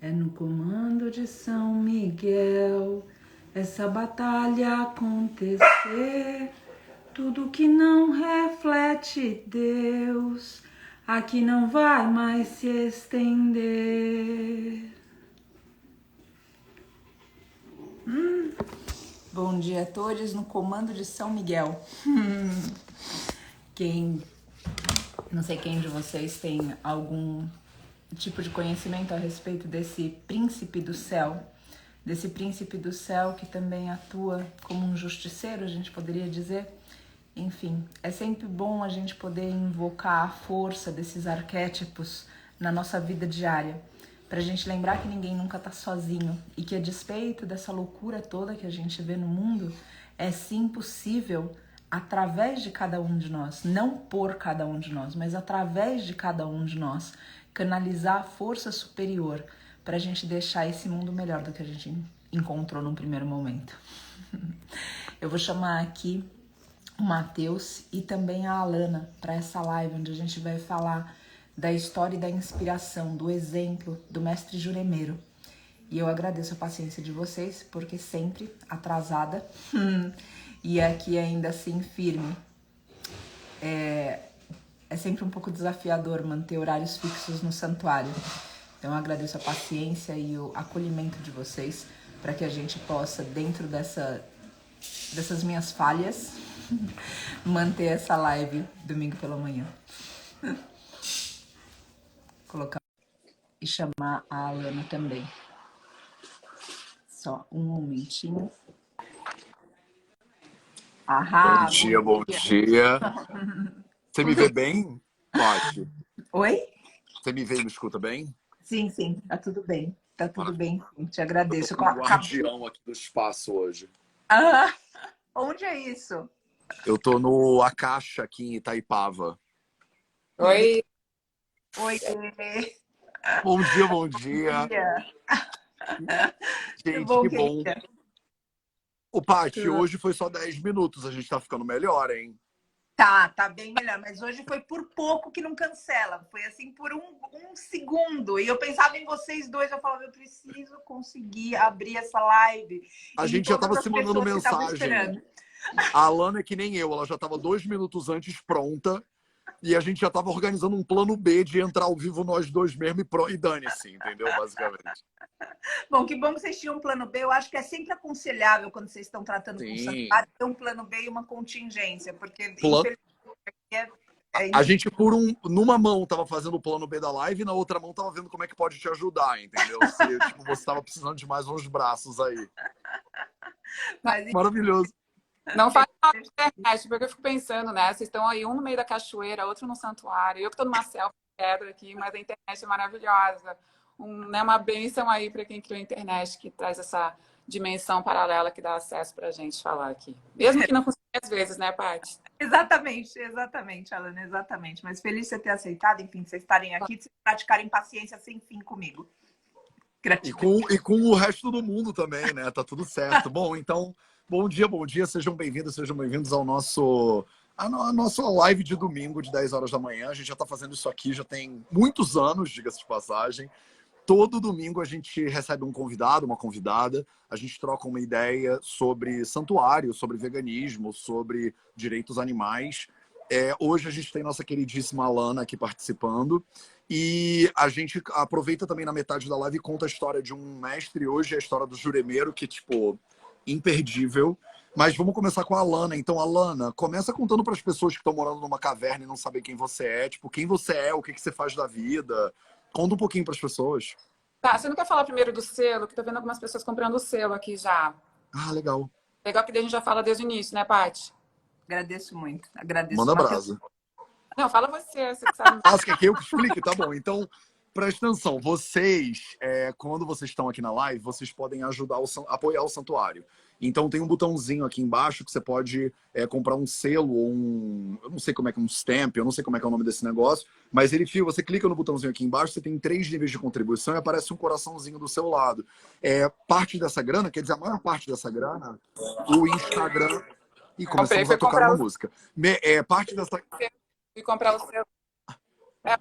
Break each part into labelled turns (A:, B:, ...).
A: É no comando de São Miguel essa batalha acontecer. Tudo que não reflete Deus aqui não vai mais se estender. Bom dia a todos no comando de São Miguel. Não sei quem de vocês tem algum tipo de conhecimento a respeito desse príncipe do céu que também atua como um justiceiro, a gente poderia dizer. Enfim, é sempre bom a gente poder invocar a força desses arquétipos na nossa vida diária, pra gente lembrar que ninguém nunca tá sozinho e que, a despeito dessa loucura toda que a gente vê no mundo, é sim possível, através de cada um de nós, não por cada um de nós, mas através de cada um de nós, canalizar a força superior pra gente deixar esse mundo melhor do que a gente encontrou num primeiro momento. Eu vou chamar aqui o Matheus e também a Alana para essa live, onde a gente vai falar da história e da inspiração, do exemplo do mestre Juremero. E eu agradeço a paciência de vocês, porque sempre atrasada e aqui ainda assim firme. É sempre um pouco desafiador manter horários fixos no santuário. Então eu agradeço a paciência e o acolhimento de vocês para que a gente possa, dentro dessas minhas falhas, manter essa live domingo pela manhã. Colocar e chamar a Alana também. Só um momentinho.
B: Bom
A: Ahá,
B: dia,
A: bom
B: bom
A: dia.
B: dia. Você me vê bem, Paty?
A: Oi?
B: Você me vê e me escuta bem?
A: Sim, tá tudo bem. Tá tudo
B: Maravilha.
A: bem, sim, te
B: Eu tô
A: agradeço.
B: como guardião aqui do espaço hoje.
A: Ah, onde é isso?
B: Eu tô no Acaixa aqui em Itaipava.
C: Oi,
A: Oi,
B: Bom dia, bom
A: bom
B: dia.
A: dia. Tudo
B: Gente,
A: bom,
B: que bom.
A: querida?
B: O Paty, hoje foi só 10 minutos, a gente tá ficando melhor, hein?
A: Tá bem melhor, mas hoje foi por pouco que não cancela. Foi assim por um segundo. E eu pensava em vocês dois, eu falava, eu preciso conseguir abrir essa live.
B: A
A: E em
B: gente já
A: todas
B: tava
A: as
B: se mandando
A: pessoas que estavam
B: mensagem.
A: esperando.
B: A Alana é que nem eu, ela já tava 2 minutos antes pronta. E a gente já tava organizando um plano B de entrar ao vivo nós dois mesmo e dane-se, entendeu? Basicamente.
A: Bom, que bom que vocês tinham um plano B. Eu acho que é sempre aconselhável quando vocês estão tratando com o
B: Sim.
A: santuário ter um plano B e uma contingência, porque
B: Plano.
A: infelizmente é
B: A gente, numa mão, tava fazendo o plano B da live, e na outra mão tava vendo como é que pode te ajudar, entendeu? Se, tipo, você tava precisando de mais uns braços aí.
A: Mas,
B: Maravilhoso.
C: não faz mal na internet, porque eu fico pensando, né? Vocês estão aí, um no meio da cachoeira, outro no santuário. Eu que tô numa selfie pedra aqui, mas a internet é maravilhosa. Né, uma bênção aí para quem criou a internet, que traz essa dimensão paralela que dá acesso pra gente falar aqui. Mesmo que não funcione às vezes, né, Paty?
A: exatamente, Alana, exatamente. Mas feliz de você ter aceitado, enfim, de vocês estarem aqui, de vocês praticarem paciência sem fim comigo. Gratidão.
B: E com o resto do mundo também, né? Tá tudo certo. Bom, então, bom dia. Sejam bem-vindos ao a nossa live de domingo, de 10 horas da manhã. A gente já tá fazendo isso aqui, já tem muitos anos, diga-se de passagem. Todo domingo a gente recebe um convidado, uma convidada, a gente troca uma ideia sobre santuário, sobre veganismo, sobre direitos animais. Hoje a gente tem nossa queridíssima Alana aqui participando e a gente aproveita também na metade da live e conta a história de um mestre. Hoje é a história do Juremero, que, tipo, imperdível. Mas vamos começar com a Alana. Então, Alana, começa contando para as pessoas que estão morando numa caverna e não sabem quem você é. Tipo, quem você é, o que você faz da vida. Conta um pouquinho para as pessoas.
C: Tá, você não quer falar primeiro do selo? Que tô vendo algumas pessoas comprando o selo aqui já.
B: Ah, legal.
C: Legal que daí a gente já fala desde o início, né, Paty?
A: Agradeço muito. Agradeço.
B: Manda
A: Matheus.
B: brasa.
C: Não, fala você que sabe.
B: Ah, você quer que eu que explique? Tá bom. Então, presta atenção. Vocês, quando vocês estão aqui na live, vocês podem ajudar, apoiar o santuário. Então, tem um botãozinho aqui embaixo que você pode comprar um selo ou eu não sei como é que é um stamp, eu não sei como é que é o nome desse negócio, mas você clica no botãozinho aqui embaixo, você tem 3 níveis de contribuição e aparece um coraçãozinho do seu lado. Parte dessa grana, quer dizer, a maior parte dessa grana, o Instagram... E
C: Comprei,
B: começamos a
C: foi
B: tocar
C: comprar
B: uma
C: o
B: música. Parte dessa...
C: fui comprar o selo. É,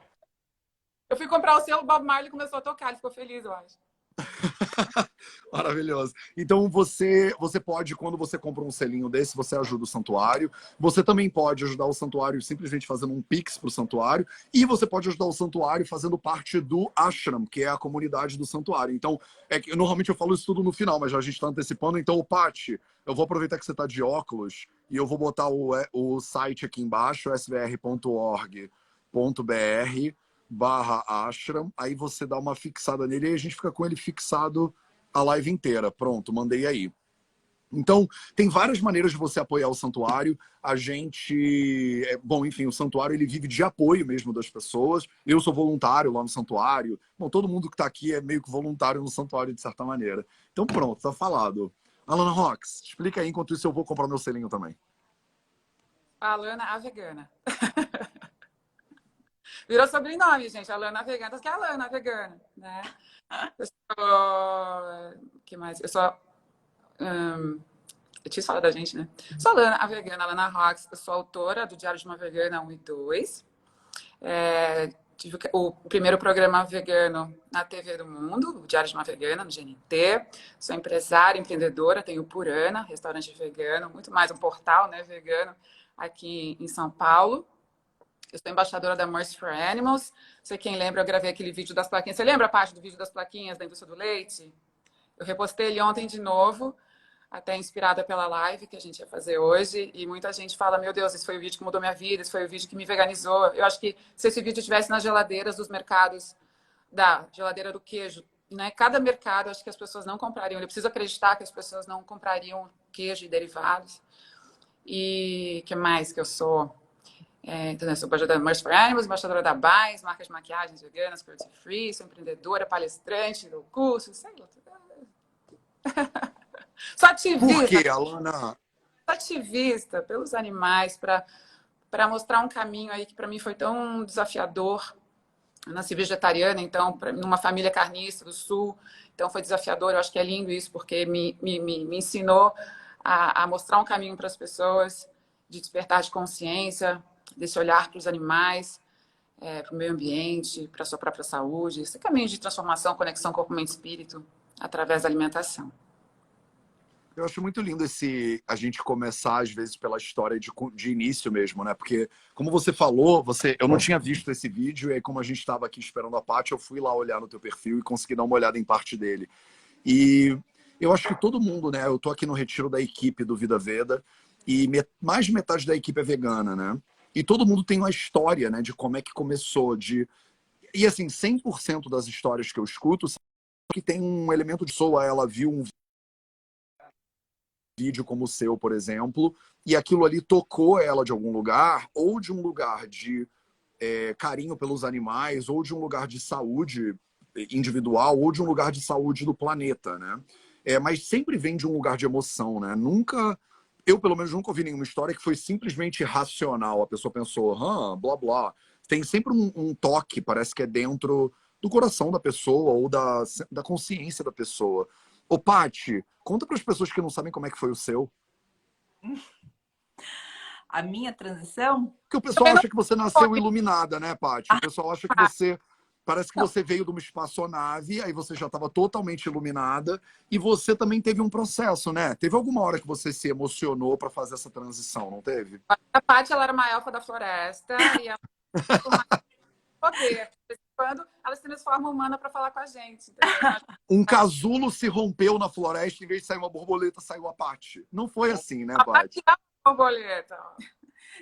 C: eu fui comprar o selo, o Bob Marley começou a tocar, ele ficou feliz, eu acho.
B: Maravilhoso. Então você pode, quando você compra um selinho desse, você ajuda o santuário. Você também pode ajudar o santuário simplesmente fazendo um Pix para o santuário. E você pode ajudar o santuário fazendo parte do ashram, que é a comunidade do santuário. Então, normalmente eu falo isso tudo no final, mas já a gente está antecipando. Então, Paty, eu vou aproveitar que você está de óculos e eu vou botar o site aqui embaixo, svr.org.br/ashram. Aí você dá uma fixada nele e a gente fica com ele fixado a live inteira. Pronto, mandei aí. Então, tem várias maneiras de você apoiar o santuário. A gente... Bom, enfim, o santuário ele vive de apoio mesmo das pessoas. Eu sou voluntário lá no santuário. Bom, todo mundo que está aqui é meio que voluntário no santuário, de certa maneira. Então, pronto, tá falado. Alana Rox, explica aí, enquanto isso eu vou comprar meu selinho também.
C: Alana a vegana. Virou sobrenome, gente. Alana a vegana, que é a Alana a vegana, né? Eu sou... que mais? Eu sou... eu tinha falado da gente, né? Sou Alana, a vegana, Alana Rox. Eu sou autora do Diário de uma Vegana 1 e 2. Tive o primeiro programa vegano na TV do Mundo, o Diário de uma Vegana, no GNT. Sou empresária, empreendedora, tenho Purana, restaurante vegano, muito mais um portal, né, vegano, aqui em São Paulo. Eu sou embaixadora da Mercy for Animals. Não sei quem lembra, eu gravei aquele vídeo das plaquinhas. Você lembra a parte do vídeo das plaquinhas da indústria do leite? Eu repostei ele ontem de novo, até inspirada pela live que a gente ia fazer hoje. E muita gente fala, meu Deus, esse foi o vídeo que mudou minha vida, esse foi o vídeo que me veganizou. Eu acho que se esse vídeo estivesse nas geladeiras dos mercados, da geladeira do queijo, né? Cada mercado, acho que as pessoas não comprariam. Eu preciso acreditar que as pessoas não comprariam queijo e derivados. E o que mais que eu sou? Então, eu sou embaixadora da Mercy for Animals, embaixadora da Baez, marca de maquiagens veganas, cruelty free, sou empreendedora, palestrante, dou curso, sei lá. Sou ativista.
B: Por quê, Alana?
C: Sou ativista pelos animais, para mostrar um caminho aí que para mim foi tão desafiador. Eu nasci vegetariana, então, numa família carnista do Sul, então foi desafiador. Eu acho que é lindo isso, porque me ensinou a mostrar um caminho para as pessoas, de despertar de consciência, desse olhar para os animais, para o meio ambiente, para a sua própria saúde, esse caminho de transformação, conexão corpo, mente e espírito, através da alimentação.
B: Eu acho muito lindo a gente começar, às vezes, pela história de início mesmo, né? Porque, como você falou, eu não tinha visto esse vídeo, e aí, como a gente estava aqui esperando a Paty, eu fui lá olhar no teu perfil e consegui dar uma olhada em parte dele. E eu acho que todo mundo, né? Eu tô aqui no retiro da equipe do Vida Veda, e mais de metade da equipe é vegana, né? E todo mundo tem uma história, né? De como é que começou, E, assim, 100% das histórias que eu escuto que tem um elemento de pessoa, ela viu um vídeo como o seu, por exemplo, e aquilo ali tocou ela de algum lugar, ou de um lugar de carinho pelos animais, ou de um lugar de saúde individual, ou de um lugar de saúde do planeta, né? Mas sempre vem de um lugar de emoção, né? Eu, pelo menos, nunca ouvi nenhuma história que foi simplesmente racional. A pessoa pensou, blá, blá. Tem sempre um toque, parece que é dentro do coração da pessoa ou da consciência da pessoa. Ô, Paty, conta para as pessoas que não sabem como é que foi o seu.
A: A minha transição?
B: Porque o pessoal acha que você nasceu iluminada, né, Paty? O pessoal acha que você... Parece que você veio de uma espaçonave, aí você já estava totalmente iluminada, e você também teve um processo, né? Teve alguma hora que você se emocionou para fazer essa transição, não teve?
C: A Paty, ela era uma elfa da floresta, e ela poder. Quando ela se transforma humana para falar com a gente. Entendeu?
B: Um casulo se rompeu na floresta, em vez de sair uma borboleta, saiu a Paty. Não foi assim, né, Paty?
C: A borboleta.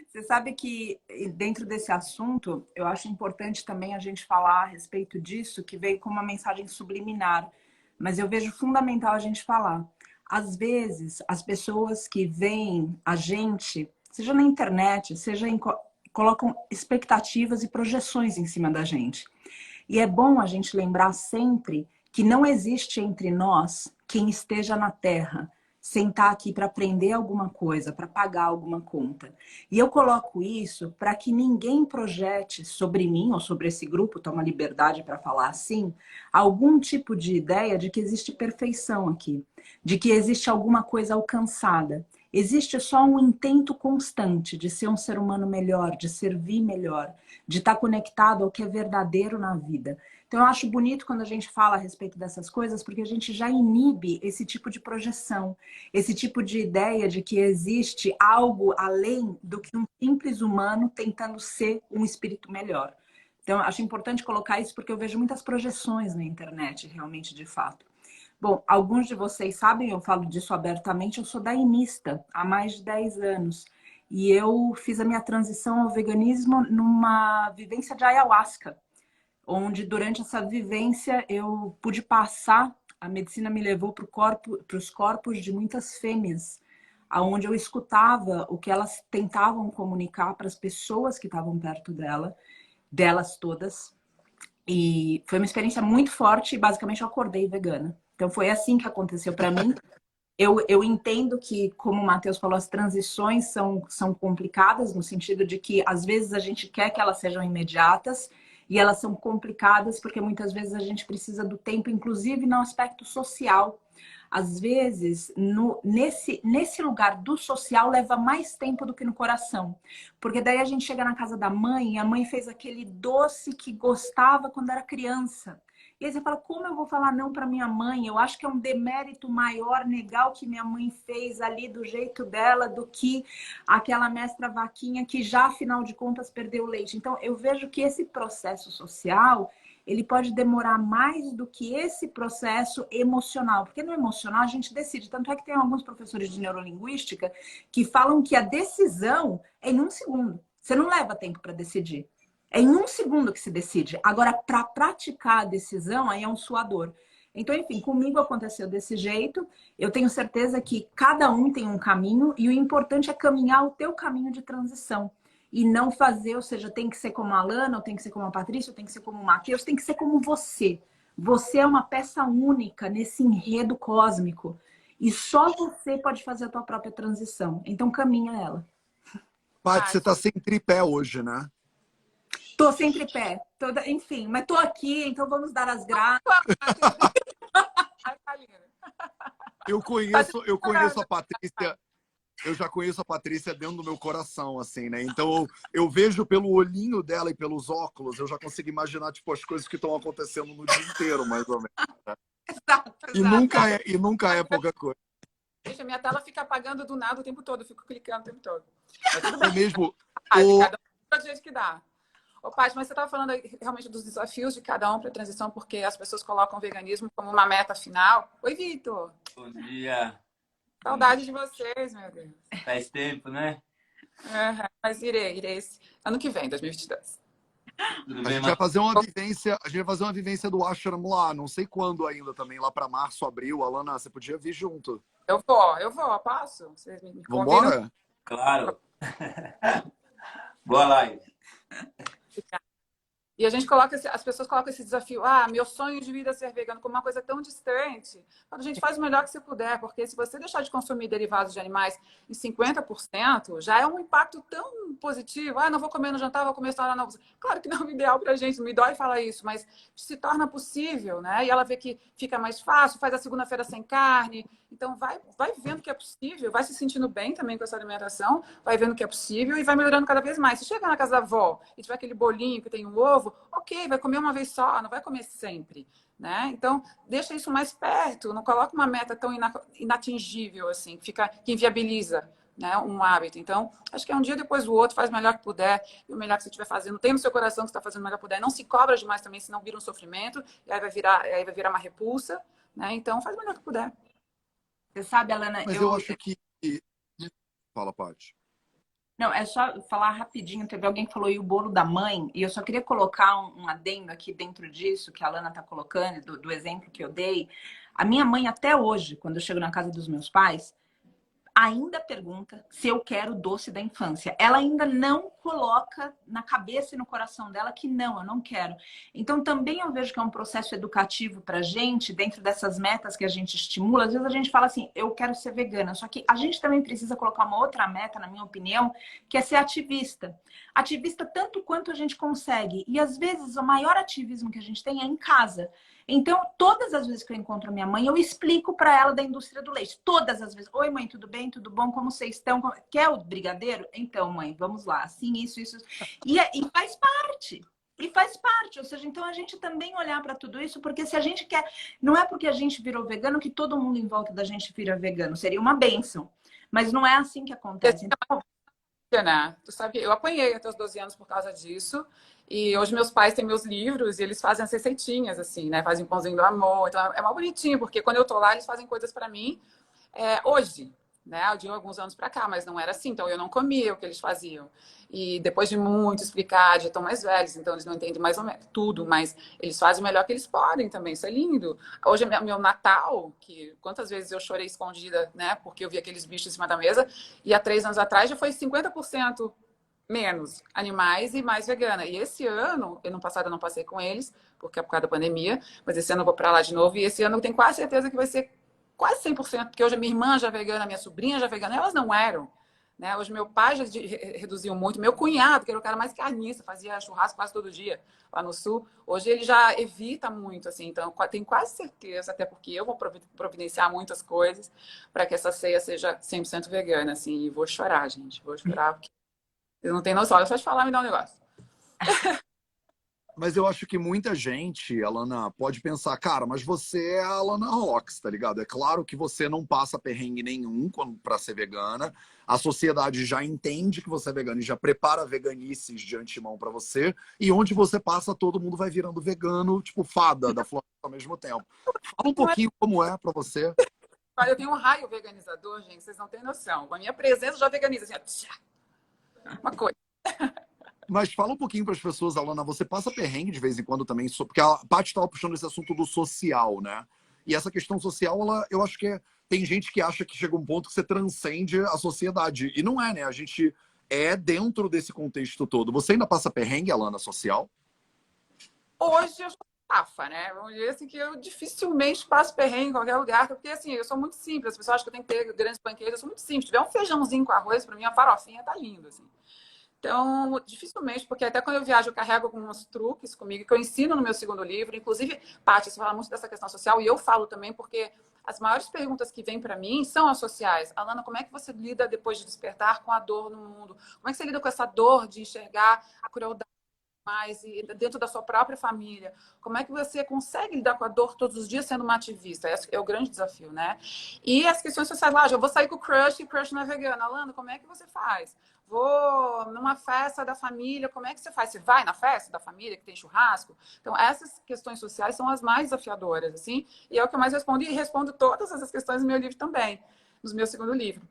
A: Você sabe que dentro desse assunto, eu acho importante também a gente falar a respeito disso, que veio com uma mensagem subliminar, mas eu vejo fundamental a gente falar. Às vezes, as pessoas que veem a gente, seja na internet, seja colocam expectativas e projeções em cima da gente. E é bom a gente lembrar sempre que não existe entre nós quem esteja na Terra sentar aqui para aprender alguma coisa, para pagar alguma conta. E eu coloco isso para que ninguém projete sobre mim ou sobre esse grupo, toma liberdade para falar assim, algum tipo de ideia de que existe perfeição aqui, de que existe alguma coisa alcançada. Existe só um intento constante de ser um ser humano melhor, de servir melhor, de estar conectado ao que é verdadeiro na vida. Então, eu acho bonito quando a gente fala a respeito dessas coisas, porque a gente já inibe esse tipo de projeção, esse tipo de ideia de que existe algo além do que um simples humano tentando ser um espírito melhor. Então, acho importante colocar isso porque eu vejo muitas projeções na internet, realmente, de fato. Bom, alguns de vocês sabem, eu falo disso abertamente, eu sou daimista há mais de 10 anos. E eu fiz a minha transição ao veganismo numa vivência de ayahuasca, onde durante essa vivência eu pude passar, a medicina me levou para os corpos de muitas fêmeas, aonde eu escutava o que elas tentavam comunicar para as pessoas que estavam perto delas todas. E foi uma experiência muito forte e basicamente eu acordei vegana. Então foi assim que aconteceu para mim. Eu entendo que, como o Matheus falou, as transições são complicadas, no sentido de que às vezes a gente quer que elas sejam imediatas e elas são complicadas porque muitas vezes a gente precisa do tempo, inclusive no aspecto social. Às vezes, nesse lugar do social, leva mais tempo do que no coração. Porque daí a gente chega na casa da mãe e a mãe fez aquele doce que gostava quando era criança. E aí você fala, como eu vou falar não para minha mãe? Eu acho que é um demérito maior negar o que minha mãe fez ali do jeito dela do que aquela mestra vaquinha que já, afinal de contas, perdeu o leite. Então, eu vejo que esse processo social, ele pode demorar mais do que esse processo emocional. Porque no emocional a gente decide. Tanto é que tem alguns professores de neurolinguística que falam que a decisão é em 1 segundo. Você não leva tempo para decidir. É em 1 segundo que se decide. Agora, para praticar a decisão, aí é um suador. Então, enfim, comigo aconteceu desse jeito. Eu tenho certeza que cada um tem um caminho e o importante é caminhar o teu caminho de transição. E não fazer, ou seja, tem que ser como a Alana, ou tem que ser como a Patrícia, ou tem que ser como o Matheus, tem que ser como você. Você é uma peça única nesse enredo cósmico. E só você pode fazer a tua própria transição. Então, caminha ela.
B: Paty, você tá sem tripé hoje, né?
A: Tô sem tripé, enfim, mas tô aqui, então vamos dar as graças.
B: Eu conheço a Patrícia, eu já conheço a Patrícia dentro do meu coração, assim, né? Então eu vejo pelo olhinho dela e pelos óculos, eu já consigo imaginar, tipo, as coisas que estão acontecendo no dia inteiro, mais ou menos. Né?
C: Exato.
B: E nunca é pouca coisa.
C: Gente, a minha tela fica apagando do nada o tempo todo, eu fico clicando o tempo todo.
B: É mesmo.
C: Cada um do jeito que dá. Ô, Paty, mas você estava falando aí, realmente dos desafios de cada um para a transição, porque as pessoas colocam o veganismo como uma meta final. Oi, Vitor.
D: Bom dia.
C: Saudade de vocês, meu Deus.
D: Faz tempo, né?
C: Mas irei ano que vem, 2022.
D: Tudo
B: A
D: bem,
B: gente vai fazer uma vivência do Ashram lá, não sei quando ainda também, lá para março, abril. Alana, você podia vir junto.
C: Eu vou, posso? Vocês me convidam?
B: Vambora?
D: Claro. Boa live.
C: E a gente as pessoas colocam esse desafio, meu sonho de vida é ser vegano, como uma coisa tão distante. Quando a gente faz o melhor que você puder, porque se você deixar de consumir derivados de animais em 50%, já é um impacto tão positivo. Não vou comer no jantar, vou comer só não. Claro que não é o ideal pra gente, me dói falar isso, mas se torna possível, né? E ela vê que fica mais fácil, faz a segunda-feira sem carne. Então vai vendo que é possível, vai se sentindo bem também com essa alimentação, vai vendo que é possível e vai melhorando cada vez mais. Se chegar na casa da avó e tiver aquele bolinho que tem um ovo, ok, vai comer uma vez só, não vai comer sempre, né? Então, deixa isso mais perto, não coloca uma meta tão inatingível assim, que inviabiliza, né, um hábito. Então, acho que é um dia depois do outro, faz o melhor que puder, e o melhor que você estiver fazendo, tem no seu coração que você está fazendo o melhor que puder, não se cobra demais também, senão vira um sofrimento, e aí vai virar uma repulsa, né? Então, faz o melhor que puder.
A: Você sabe, Alana,
B: Mas eu acho que... Fala, Paty.
A: Não, é só falar rapidinho. Teve alguém que falou aí o bolo da mãe, e eu só queria colocar um adendo aqui dentro disso, que a Alana tá colocando, do exemplo que eu dei. A minha mãe, até hoje, quando eu chego na casa dos meus pais, ainda pergunta se eu quero o doce da infância. Ela ainda não coloca na cabeça e no coração dela que não, eu não quero. Então também eu vejo que é um processo educativo pra gente, dentro dessas metas que a gente estimula. Às vezes a gente fala assim, eu quero ser vegana, só que a gente também precisa colocar uma outra meta, na minha opinião, que é ser ativista. Ativista tanto quanto a gente consegue. E às vezes o maior ativismo que a gente tem é em casa. Então, todas as vezes que eu encontro a minha mãe, eu explico para ela da indústria do leite. Todas as vezes. Oi, mãe, tudo bem? bem? Tudo bom? Como vocês estão? Quer o brigadeiro? Então, mãe, vamos lá. Assim, isso. E faz parte. E faz parte, ou seja, então a gente também olhar para tudo isso, porque se a gente quer, não é porque a gente virou vegano que todo mundo em volta da gente vira vegano, seria uma bênção, mas não é assim que acontece. Então,
C: né? Tu sabe, eu apanhei até os 12 anos por causa disso. E hoje meus pais têm meus livros e eles fazem as receitinhas, assim, né? Fazem pãozinho do amor. Então é mal bonitinho, porque quando eu tô lá, eles fazem coisas para mim hoje, né? De alguns anos para cá, mas não era assim. Então eu não comia o que eles faziam. E depois de muito explicar, já estão mais velhos, então eles não entendem mais ou menos tudo, mas eles fazem o melhor que eles podem também. Isso é lindo. Hoje é meu Natal, que quantas vezes eu chorei escondida, né? Porque eu vi aqueles bichos em cima da mesa. E há 3 anos atrás já foi 50% menos animais e mais vegana. E esse ano, ano passado eu não passei com eles, porque é por causa da pandemia, mas esse ano eu vou para lá de novo. E esse ano eu tenho quase certeza que vai ser quase 100%, porque hoje a minha irmã já é vegana, minha sobrinha já é vegana, elas não eram. Né? Hoje meu pai já reduziu muito, meu cunhado, que era o cara mais carniça, fazia churrasco quase todo dia lá no sul, hoje ele já evita muito, assim, então tenho quase certeza, até porque eu vou providenciar muitas coisas para que essa ceia seja 100% vegana, assim, e vou chorar, gente, vou chorar, porque eu não tenho noção, eu só te falar me dá um negócio.
B: Mas eu acho que muita gente, Alana, pode pensar, cara, mas você é a Alana Rocks, tá ligado? É claro que você não passa perrengue nenhum pra ser vegana. A sociedade já entende que você é vegana e já prepara veganices de antemão pra você. E onde você passa, todo mundo vai virando vegano, tipo fada da floresta ao mesmo tempo. Fala um pouquinho como é pra você.
C: Eu tenho um raio veganizador, gente, vocês não têm noção. A minha presença já veganiza, assim, uma coisa.
B: Mas fala um pouquinho para as pessoas, Alana, você passa perrengue de vez em quando também, porque a Paty estava puxando esse assunto do social, né? E essa questão social, eu acho que tem gente que acha que chega um ponto que você transcende a sociedade. E não é, né? A gente é dentro desse contexto todo. Você ainda passa perrengue, Alana, social?
C: Hoje eu sou safa, né? Vamos dizer assim que eu dificilmente passo perrengue em qualquer lugar, porque assim, eu sou muito simples. As pessoas acham que eu tenho que ter grandes banquetes, eu sou muito simples. Se tiver um feijãozinho com arroz, para mim, a farofinha tá lindo, assim. Então, dificilmente, porque até quando eu viajo, eu carrego alguns truques comigo, que eu ensino no meu segundo livro. Inclusive, Paty, você fala muito dessa questão social, e eu falo também, porque as maiores perguntas que vêm para mim são as sociais. Alana, como é que você lida depois de despertar com a dor no mundo? Como é que você lida com essa dor de enxergar a crueldade mais e dentro da sua própria família? Como é que você consegue lidar com a dor todos os dias sendo uma ativista? Esse é o grande desafio, né? E as questões sociais, lá, eu vou sair com o crush e o crush não é vegano. Alana, como é que você faz? Vou numa festa da família, como é que você faz? Você vai na festa da família que tem churrasco? Então, essas questões sociais são as mais desafiadoras, assim, e é o que eu mais respondo, e respondo todas essas questões no meu livro também, no meu segundo livro.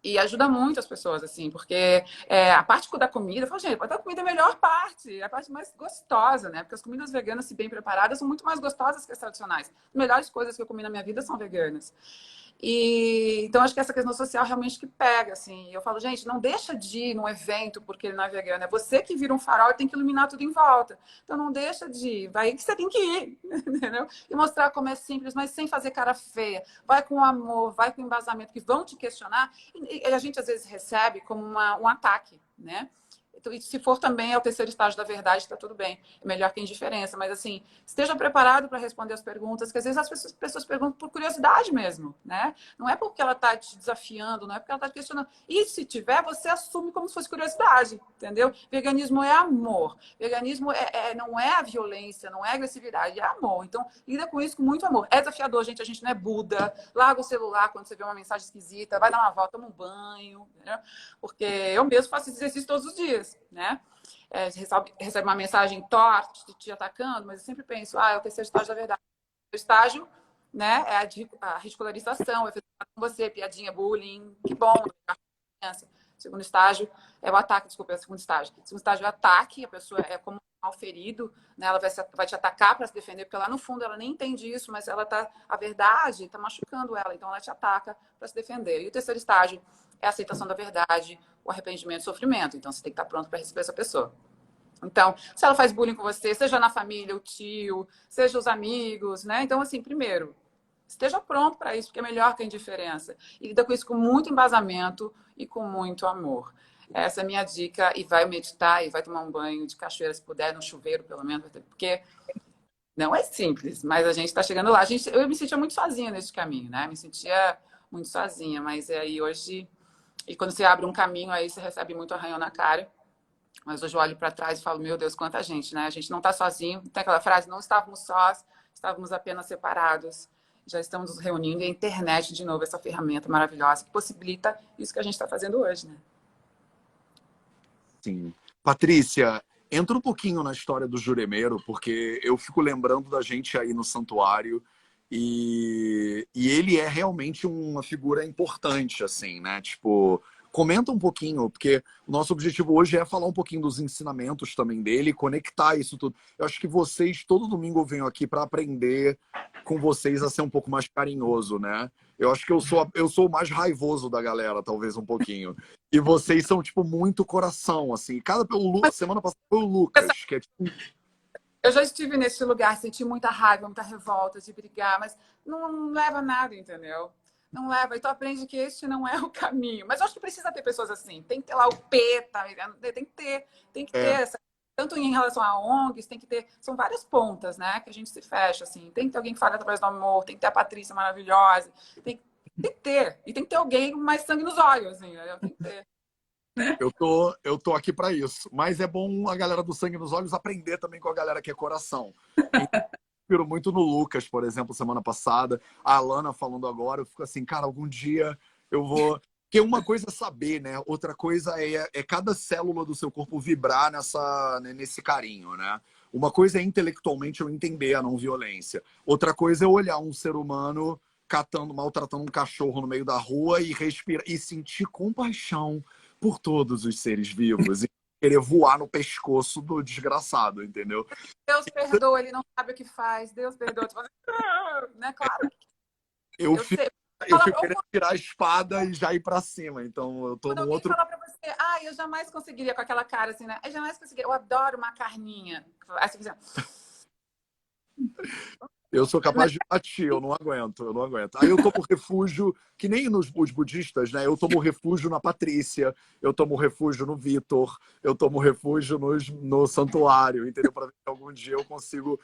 C: E ajuda muito as pessoas, assim, porque a parte da comida, eu falo, gente, a comida é a melhor parte, é a parte mais gostosa, né? Porque as comidas veganas, se bem preparadas, são muito mais gostosas que as tradicionais. As melhores coisas que eu comi na minha vida são veganas. E então acho que essa questão social realmente que pega, assim. Eu falo, gente, não deixa de ir num evento porque ele não é vegano. É você que vira um farol e tem que iluminar tudo em volta. Então não deixa de ir. Vai que você tem que ir, entendeu? E mostrar como é simples, mas sem fazer cara feia. Vai com amor, vai com embasamento, que vão te questionar. E a gente às vezes recebe como um ataque, né? E se for também é o terceiro estágio da verdade, está tudo bem. É melhor que a indiferença. Mas, assim, esteja preparado para responder as perguntas, que às vezes as pessoas perguntam por curiosidade mesmo, né? Não é porque ela está te desafiando, não é porque ela está te questionando. E se tiver, você assume como se fosse curiosidade, entendeu? Veganismo é amor. Veganismo não é a violência, não é a agressividade, é amor. Então, lida com isso com muito amor. É desafiador, gente. A gente não é Buda. Larga o celular quando você vê uma mensagem esquisita. Vai dar uma volta, toma um banho, entendeu? Porque eu mesmo faço esse exercício todos os dias, né? Recebe uma mensagem torta, te atacando, mas eu sempre penso, é o terceiro estágio da verdade. O estágio, né, é a ridicularização, é fazer com você, piadinha, bullying, que bom, criança. O segundo estágio é o ataque, desculpa, é o segundo estágio. O segundo estágio é o ataque, a pessoa é como um mal ferido, né? Ela vai te atacar para se defender, porque lá no fundo ela nem entende isso, mas a verdade está machucando ela, então ela te ataca para se defender. E o terceiro estágio é a aceitação da verdade, o arrependimento e o sofrimento. Então, você tem que estar pronto para receber essa pessoa. Então, se ela faz bullying com você, seja na família, o tio, seja os amigos, né? Então, assim, primeiro, esteja pronto para isso, porque é melhor que a indiferença. E lida com isso com muito embasamento e com muito amor. Essa é a minha dica. E vai meditar e vai tomar um banho de cachoeira, se puder, no chuveiro, pelo menos, porque não é simples, mas a gente está chegando lá. Eu me sentia muito sozinha nesse caminho, né? Me sentia muito sozinha. Mas aí hoje, e quando você abre um caminho, aí você recebe muito arranhão na cara. Mas hoje eu olho para trás e falo, meu Deus, quanta gente, né? A gente não está sozinho. Tem aquela frase, não estávamos sós, estávamos apenas separados. Já estamos nos reunindo e a internet, de novo, essa ferramenta maravilhosa que possibilita isso que a gente está fazendo hoje, né?
B: Sim. Patrícia, entra um pouquinho na história do Juremeiro, porque eu fico lembrando da gente aí no santuário e ele é realmente uma figura importante, assim, né? Tipo, comenta um pouquinho, porque o nosso objetivo hoje é falar um pouquinho dos ensinamentos também dele, conectar isso tudo. Eu acho que vocês, todo domingo eu venho aqui para aprender com vocês a ser um pouco mais carinhoso, né? Eu acho que eu sou o mais raivoso da galera, talvez um pouquinho. E vocês são, tipo, muito coração, assim. Semana passada foi o Lucas, que é tipo...
C: Eu já estive nesse lugar, senti muita raiva, muita revolta de brigar, mas não leva a nada, entendeu? Não leva. Então aprende que este não é o caminho. Mas eu acho que precisa ter pessoas assim. Tem que ter lá o P, tá? Tem que ter essa. Tanto em relação a ONGs, tem que ter. São várias pontas, né? Que a gente se fecha, assim. Tem que ter alguém que fale através do amor, tem que ter a Patrícia maravilhosa. Tem que ter. E tem que ter alguém com mais sangue nos olhos, assim, né? Tem que ter.
B: Eu tô aqui para isso. Mas é bom a galera do sangue nos olhos aprender também com a galera que é coração. Inspiro muito no Lucas, por exemplo, semana passada. A Alana falando agora, eu fico assim, cara, algum dia eu vou... Porque uma coisa é saber, né? Outra coisa é cada célula do seu corpo vibrar nesse carinho, né? Uma coisa é intelectualmente eu entender a não violência. Outra coisa é olhar um ser humano maltratando um cachorro no meio da rua e respirar e sentir compaixão por todos os seres vivos e querer voar no pescoço do desgraçado, entendeu?
C: Deus perdoa, ele não sabe o que faz. Deus perdoa. Né? Claro.
B: Eu fico querendo tirar a espada e já ir pra cima. Então eu tô
C: Quando
B: num
C: alguém
B: outro...
C: fala pra você, eu jamais conseguiria com aquela cara assim, né? Eu jamais conseguiria. Eu adoro uma carninha. Aí você fica...
B: Eu sou capaz de bater, eu não aguento. Aí eu tomo refúgio, que nem os budistas, né? Eu tomo refúgio na Patrícia, eu tomo refúgio no Vitor, eu tomo refúgio no santuário, entendeu? Para ver se algum dia eu consigo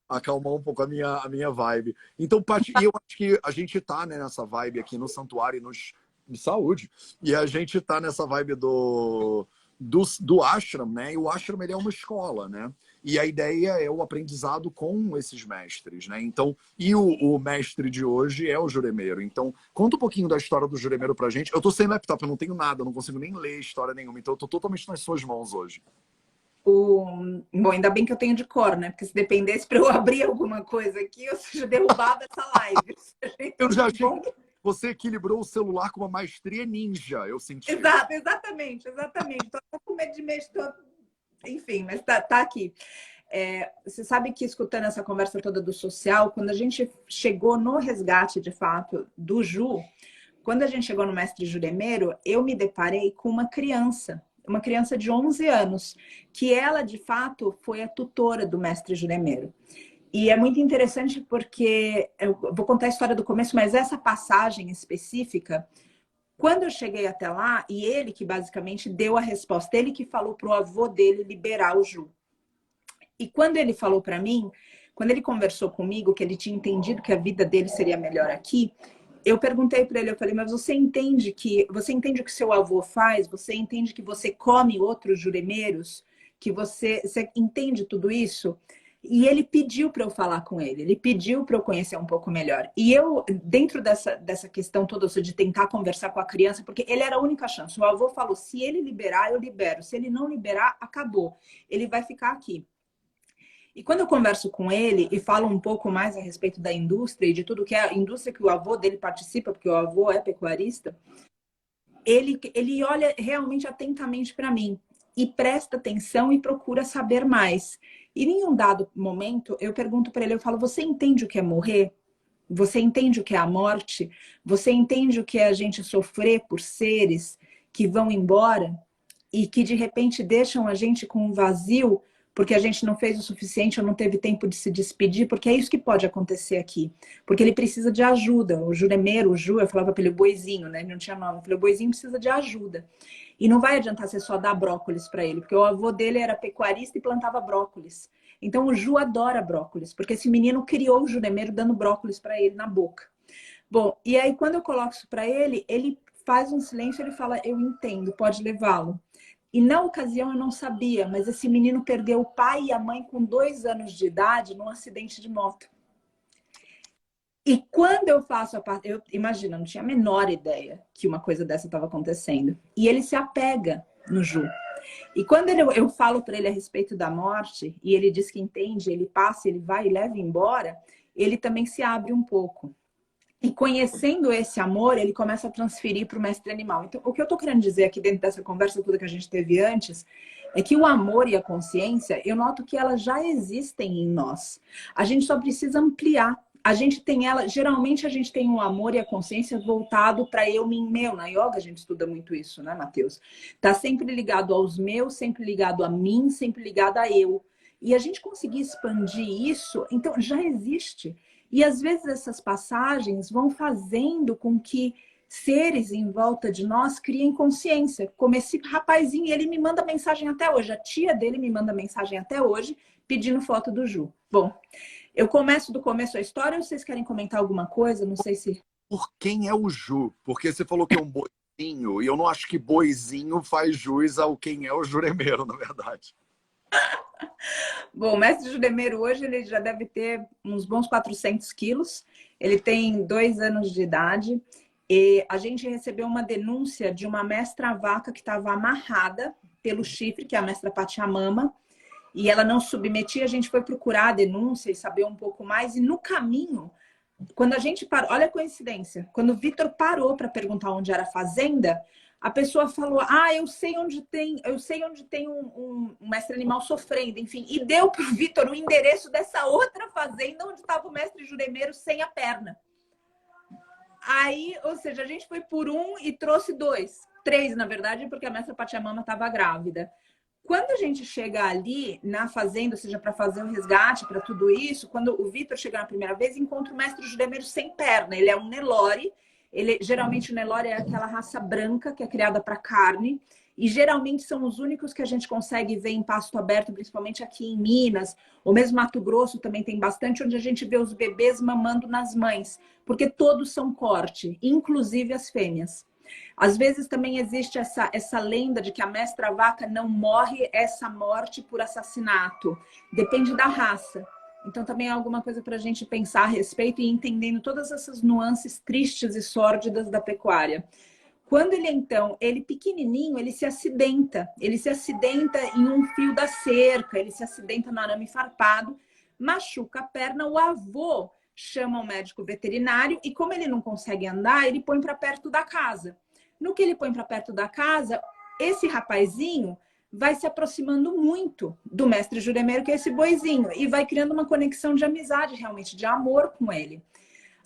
B: acalmar um pouco a minha vibe. Então, Paty, e eu acho que a gente tá, né, nessa vibe aqui no santuário de saúde, e a gente tá nessa vibe do ashram, né? E o ashram, ele é uma escola, né? E a ideia é o aprendizado com esses mestres, né? Então, e o mestre de hoje é o Juremeiro. Então, conta um pouquinho da história do Juremeiro pra gente. Eu tô sem laptop, eu não tenho nada, eu não consigo nem ler história nenhuma. Então, eu tô totalmente nas suas mãos hoje.
A: Bom, ainda bem que eu tenho de cor, né? Porque se dependesse para eu abrir alguma coisa aqui, eu seja derrubada essa live.
B: Eu já achei que você equilibrou o celular com uma maestria ninja, eu senti.
A: Exatamente. Tô com medo de mexer. Enfim, mas tá aqui. Você sabe que escutando essa conversa toda do social, quando a gente chegou no resgate, de fato, do Ju, quando a gente chegou no mestre Juremeiro, eu me deparei com uma criança de 11 anos, que ela, de fato, foi a tutora do mestre Juremeiro. E é muito interessante porque, eu vou contar a história do começo, mas essa passagem específica, quando eu cheguei até lá, e ele que basicamente deu a resposta, ele que falou para o avô dele liberar o Ju. E quando ele falou para mim, quando ele conversou comigo, que ele tinha entendido que a vida dele seria melhor aqui, eu perguntei para ele, eu falei, mas você entende o que o seu avô faz? Você entende que você come outros juremeiros? Que você entende tudo isso? E ele pediu para eu falar com ele, ele pediu para eu conhecer um pouco melhor. E eu, dentro dessa questão toda, de tentar conversar com a criança, porque ele era a única chance. O avô falou, se ele liberar, eu libero. Se ele não liberar, acabou. Ele vai ficar aqui. E quando eu converso com ele e falo um pouco mais a respeito da indústria e de tudo que é a indústria que o avô dele participa, porque o avô é pecuarista, ele olha realmente atentamente para mim e presta atenção e procura saber mais. E em um dado momento, eu pergunto para ele, eu falo, você entende o que é morrer? Você entende o que é a morte? Você entende o que é a gente sofrer por seres que vão embora e que de repente deixam a gente com um vazio porque a gente não fez o suficiente ou não teve tempo de se despedir, porque é isso que pode acontecer aqui. Porque ele precisa de ajuda. O Juremeiro, o Ju, eu falava para ele, o boizinho, né? Ele não tinha nome. Eu falei, o boizinho precisa de ajuda. E não vai adiantar você só dar brócolis para ele, porque o avô dele era pecuarista e plantava brócolis. Então o Ju adora brócolis, porque esse menino criou o Juremeiro dando brócolis para ele na boca. Bom, e aí quando eu coloco isso para ele, ele faz um silêncio, ele fala, eu entendo, pode levá-lo. E na ocasião eu não sabia, mas esse menino perdeu o pai e a mãe com 2 anos de idade num acidente de moto. E quando eu faço a parte, eu imagino, eu não tinha a menor ideia que uma coisa dessa estava acontecendo. E ele se apega no Ju. E quando eu falo para ele a respeito da morte, e ele diz que entende, ele passa, ele vai e leva embora, ele também se abre um pouco. E conhecendo esse amor, ele começa a transferir para o mestre animal. Então, o que eu estou querendo dizer aqui dentro dessa conversa toda que a gente teve antes, é que o amor e a consciência, eu noto que elas já existem em nós. A gente só precisa ampliar. A gente tem ela, geralmente a gente tem o amor e a consciência voltado para eu, mim, meu. Na yoga a gente estuda muito isso, né, Matheus? Tá sempre ligado aos meus, sempre ligado a mim, sempre ligado a eu. E a gente conseguir expandir isso, então já existe. E às vezes essas passagens vão fazendo com que seres em volta de nós criem consciência. Como esse rapazinho, ele me manda mensagem até hoje. A tia dele me manda mensagem até hoje pedindo foto do Ju. Bom, eu começo do começo a história ou vocês querem comentar alguma coisa? Não sei se...
B: Por quem é o Ju? Porque você falou que é um boizinho, e eu não acho que boizinho faz jus ao quem é o Juremeiro, na verdade.
A: Bom, o mestre Juremeiro hoje ele já deve ter uns bons 400 quilos. Ele tem 2 anos de idade. E a gente recebeu uma denúncia de uma mestra vaca que estava amarrada pelo chifre, que é a mestra Pachamama. E ela não submetia. A gente foi procurar a denúncia e saber um pouco mais. E no caminho, quando a gente parou... Olha a coincidência. Quando o Vitor parou para perguntar onde era a fazenda... A pessoa falou, eu sei onde tem um mestre animal sofrendo, enfim. E deu para o Vitor o endereço dessa outra fazenda onde estava o mestre Juremeiro sem a perna. Aí, ou seja, a gente foi por um e trouxe 2. 3, na verdade, porque a mestra Pachamama estava grávida. Quando a gente chega ali na fazenda, ou seja, para fazer o resgate, para tudo isso, quando o Vitor chega na primeira vez, encontra o mestre Juremeiro sem perna. Ele é um Nelore. Geralmente o Nelore é aquela raça branca que é criada para carne e geralmente são os únicos que a gente consegue ver em pasto aberto, principalmente aqui em Minas, ou mesmo Mato Grosso também tem bastante, onde a gente vê os bebês mamando nas mães, porque todos são corte, inclusive as fêmeas. Às vezes também existe essa lenda de que a mestra vaca não morre essa morte por assassinato, depende da raça. Então também é alguma coisa para a gente pensar a respeito e entendendo todas essas nuances tristes e sórdidas da pecuária. Quando ele pequenininho, ele se acidenta em um fio da cerca, ele se acidenta no arame farpado, machuca a perna, o avô chama o médico veterinário e como ele não consegue andar, ele põe para perto da casa. No que ele põe para perto da casa, esse rapazinho vai se aproximando muito do mestre Juremeiro, que é esse boizinho, e vai criando uma conexão de amizade, realmente, de amor com ele.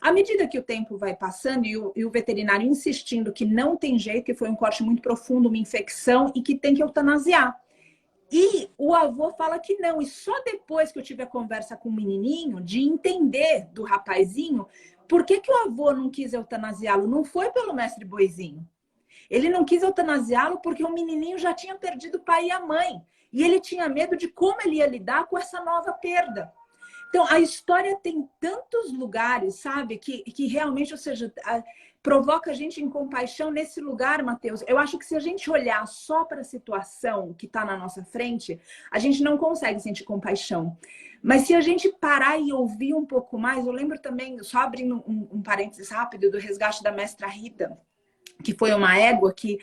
A: À medida que o tempo vai passando e o veterinário insistindo que não tem jeito, que foi um corte muito profundo, uma infecção, e que tem que eutanasiar. E o avô fala que não. E só depois que eu tive a conversa com o menininho, de entender do rapazinho, por que o avô não quis eutanasiá-lo? Não foi pelo mestre boizinho. Ele não quis eutanasiá-lo porque o menininho já tinha perdido o pai e a mãe. E ele tinha medo de como ele ia lidar com essa nova perda. Então, a história tem tantos lugares, sabe? Que realmente, ou seja, provoca a gente em compaixão nesse lugar, Matheus. Eu acho que se a gente olhar só para a situação que está na nossa frente, a gente não consegue sentir compaixão. Mas se a gente parar e ouvir um pouco mais, eu lembro também, só abrindo um parênteses rápido, do resgate da mestra Rita, que foi uma égua que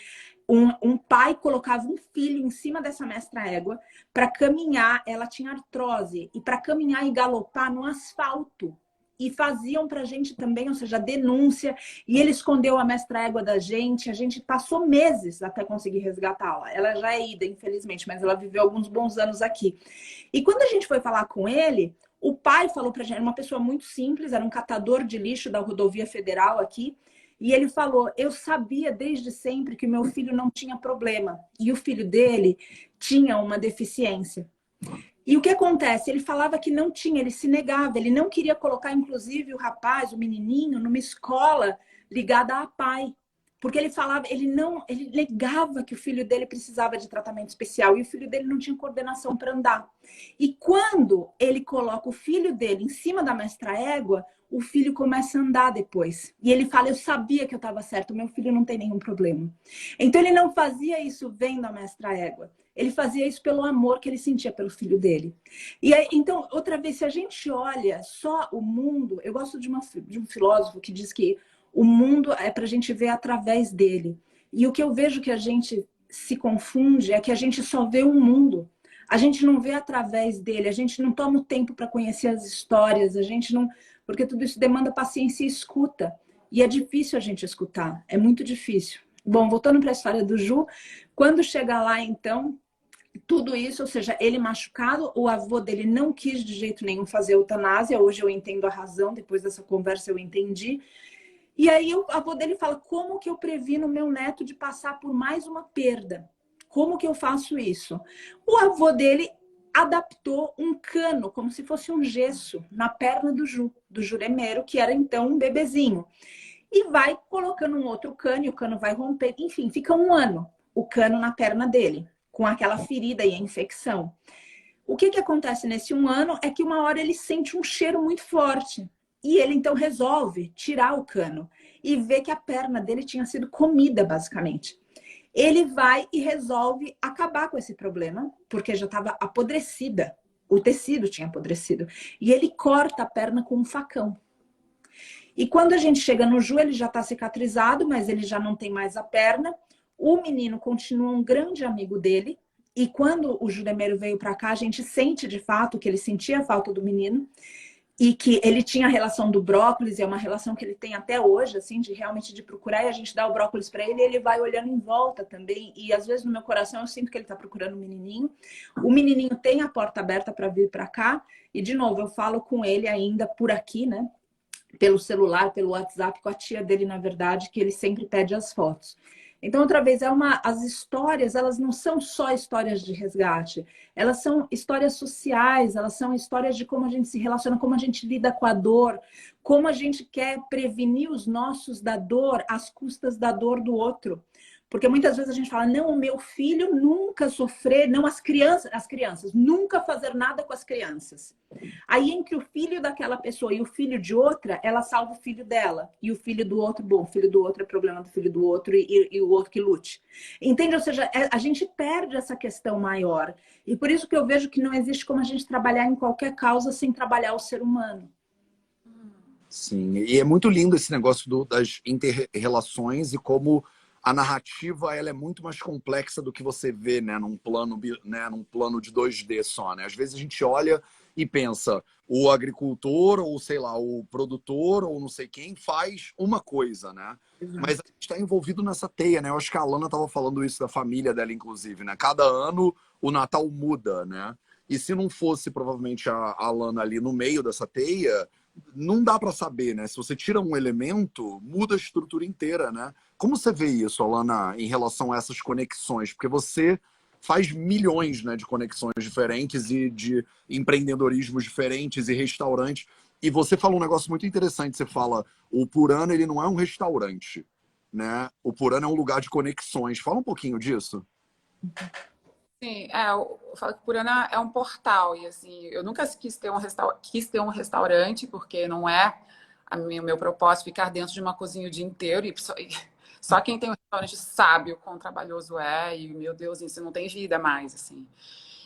A: um pai colocava um filho em cima dessa mestra égua para caminhar, ela tinha artrose, e para caminhar e galopar no asfalto. E faziam para a gente também, ou seja, denúncia, e ele escondeu a mestra égua da gente, a gente passou meses até conseguir resgatá-la. Ela já é ida, infelizmente, mas ela viveu alguns bons anos aqui. E quando a gente foi falar com ele, o pai falou para a gente, era uma pessoa muito simples, era um catador de lixo da rodovia federal aqui, e ele falou, eu sabia desde sempre que meu filho não tinha problema. E o filho dele tinha uma deficiência. E o que acontece? Ele falava que não tinha, ele se negava. Ele não queria colocar, inclusive, o rapaz, o menininho, numa escola ligada a pai. Porque ele falava, ele negava que o filho dele precisava de tratamento especial e o filho dele não tinha coordenação para andar. E quando ele coloca o filho dele em cima da mestra égua, o filho começa a andar depois. E ele fala, eu sabia que eu estava certo, meu filho não tem nenhum problema. Então ele não fazia isso vendo a mestra égua. Ele fazia isso pelo amor que ele sentia pelo filho dele. E aí, então, outra vez, se a gente olha só o mundo, eu gosto de um filósofo que diz que o mundo é para a gente ver através dele. E o que eu vejo que a gente se confunde é que a gente só vê o mundo. A gente não vê através dele, a gente não toma o tempo para conhecer as histórias, a gente não... Porque tudo isso demanda paciência e escuta. E é difícil a gente escutar, é muito difícil. Bom, voltando para a história do Ju, quando chega lá, então, tudo isso, ou seja, ele machucado, o avô dele não quis de jeito nenhum fazer eutanásia, hoje eu entendo a razão, depois dessa conversa eu entendi. E aí o avô dele fala, como que eu previno meu neto de passar por mais uma perda? Como que eu faço isso? O avô dele adaptou um cano, como se fosse um gesso, na perna do Juremero, que era então um bebezinho. E vai colocando um outro cano, e o cano vai romper. Enfim, fica um ano o cano na perna dele, com aquela ferida e a infecção. O que acontece nesse um ano é que uma hora ele sente um cheiro muito forte. E ele então resolve tirar o cano e vê que a perna dele tinha sido comida, basicamente. Ele vai e resolve acabar com esse problema, porque já estava apodrecida. O tecido tinha apodrecido. E ele corta a perna com um facão. E quando a gente chega no Ju, ele já está cicatrizado, mas ele já não tem mais a perna. O menino continua um grande amigo dele. E quando o Juremero veio para cá, a gente sente de fato que ele sentia a falta do menino. E que ele tinha a relação do brócolis, e é uma relação que ele tem até hoje, assim, de realmente de procurar, e a gente dá o brócolis para ele, e ele vai olhando em volta também. E às vezes no meu coração eu sinto que ele está procurando o menininho. O menininho tem a porta aberta para vir para cá, e de novo, eu falo com ele ainda por aqui, né? Pelo celular, pelo WhatsApp, com a tia dele, na verdade, que ele sempre pede as fotos. Então, outra vez, as histórias, elas não são só histórias de resgate, elas são histórias sociais, elas são histórias de como a gente se relaciona, como a gente lida com a dor, como a gente quer prevenir os nossos da dor às custas da dor do outro. Porque muitas vezes a gente fala, não, o meu filho nunca sofrer, não, as crianças, nunca fazer nada com as crianças. Aí, entre o filho daquela pessoa e o filho de outra, ela salva o filho dela. E o filho do outro, bom, o filho do outro é problema do filho do outro e o outro que lute. Entende? Ou seja, a gente perde essa questão maior. E por isso que eu vejo que não existe como a gente trabalhar em qualquer causa sem trabalhar o ser humano.
B: Sim, e é muito lindo esse negócio das inter-relações e como a narrativa ela é muito mais complexa do que você vê, né, num plano de 2D só, né? Às vezes a gente olha e pensa, o agricultor ou, sei lá, o produtor ou não sei quem faz uma coisa, né?
A: Exato.
B: Mas a gente está envolvido nessa teia, né? Eu acho que a Alana estava falando isso da família dela, inclusive, né? Cada ano o Natal muda, né? E se não fosse provavelmente a Alana ali no meio dessa teia, não dá para saber, né? Se você tira um elemento, muda a estrutura inteira, né? Como você vê isso, Alana, em relação a essas conexões? Porque você faz milhões, né, de conexões diferentes e de empreendedorismos diferentes e restaurantes. E você falou um negócio muito interessante. Você fala, o Purana, ele não é um restaurante, né? O Purana é um lugar de conexões. Fala um pouquinho disso.
C: Sim, eu falo que Purana é um portal, e assim, eu nunca quis ter um restaurante, porque não é o meu propósito ficar dentro de uma cozinha o dia inteiro, e só quem tem um restaurante sabe o quão trabalhoso é, e meu Deus, isso não tem vida mais, assim.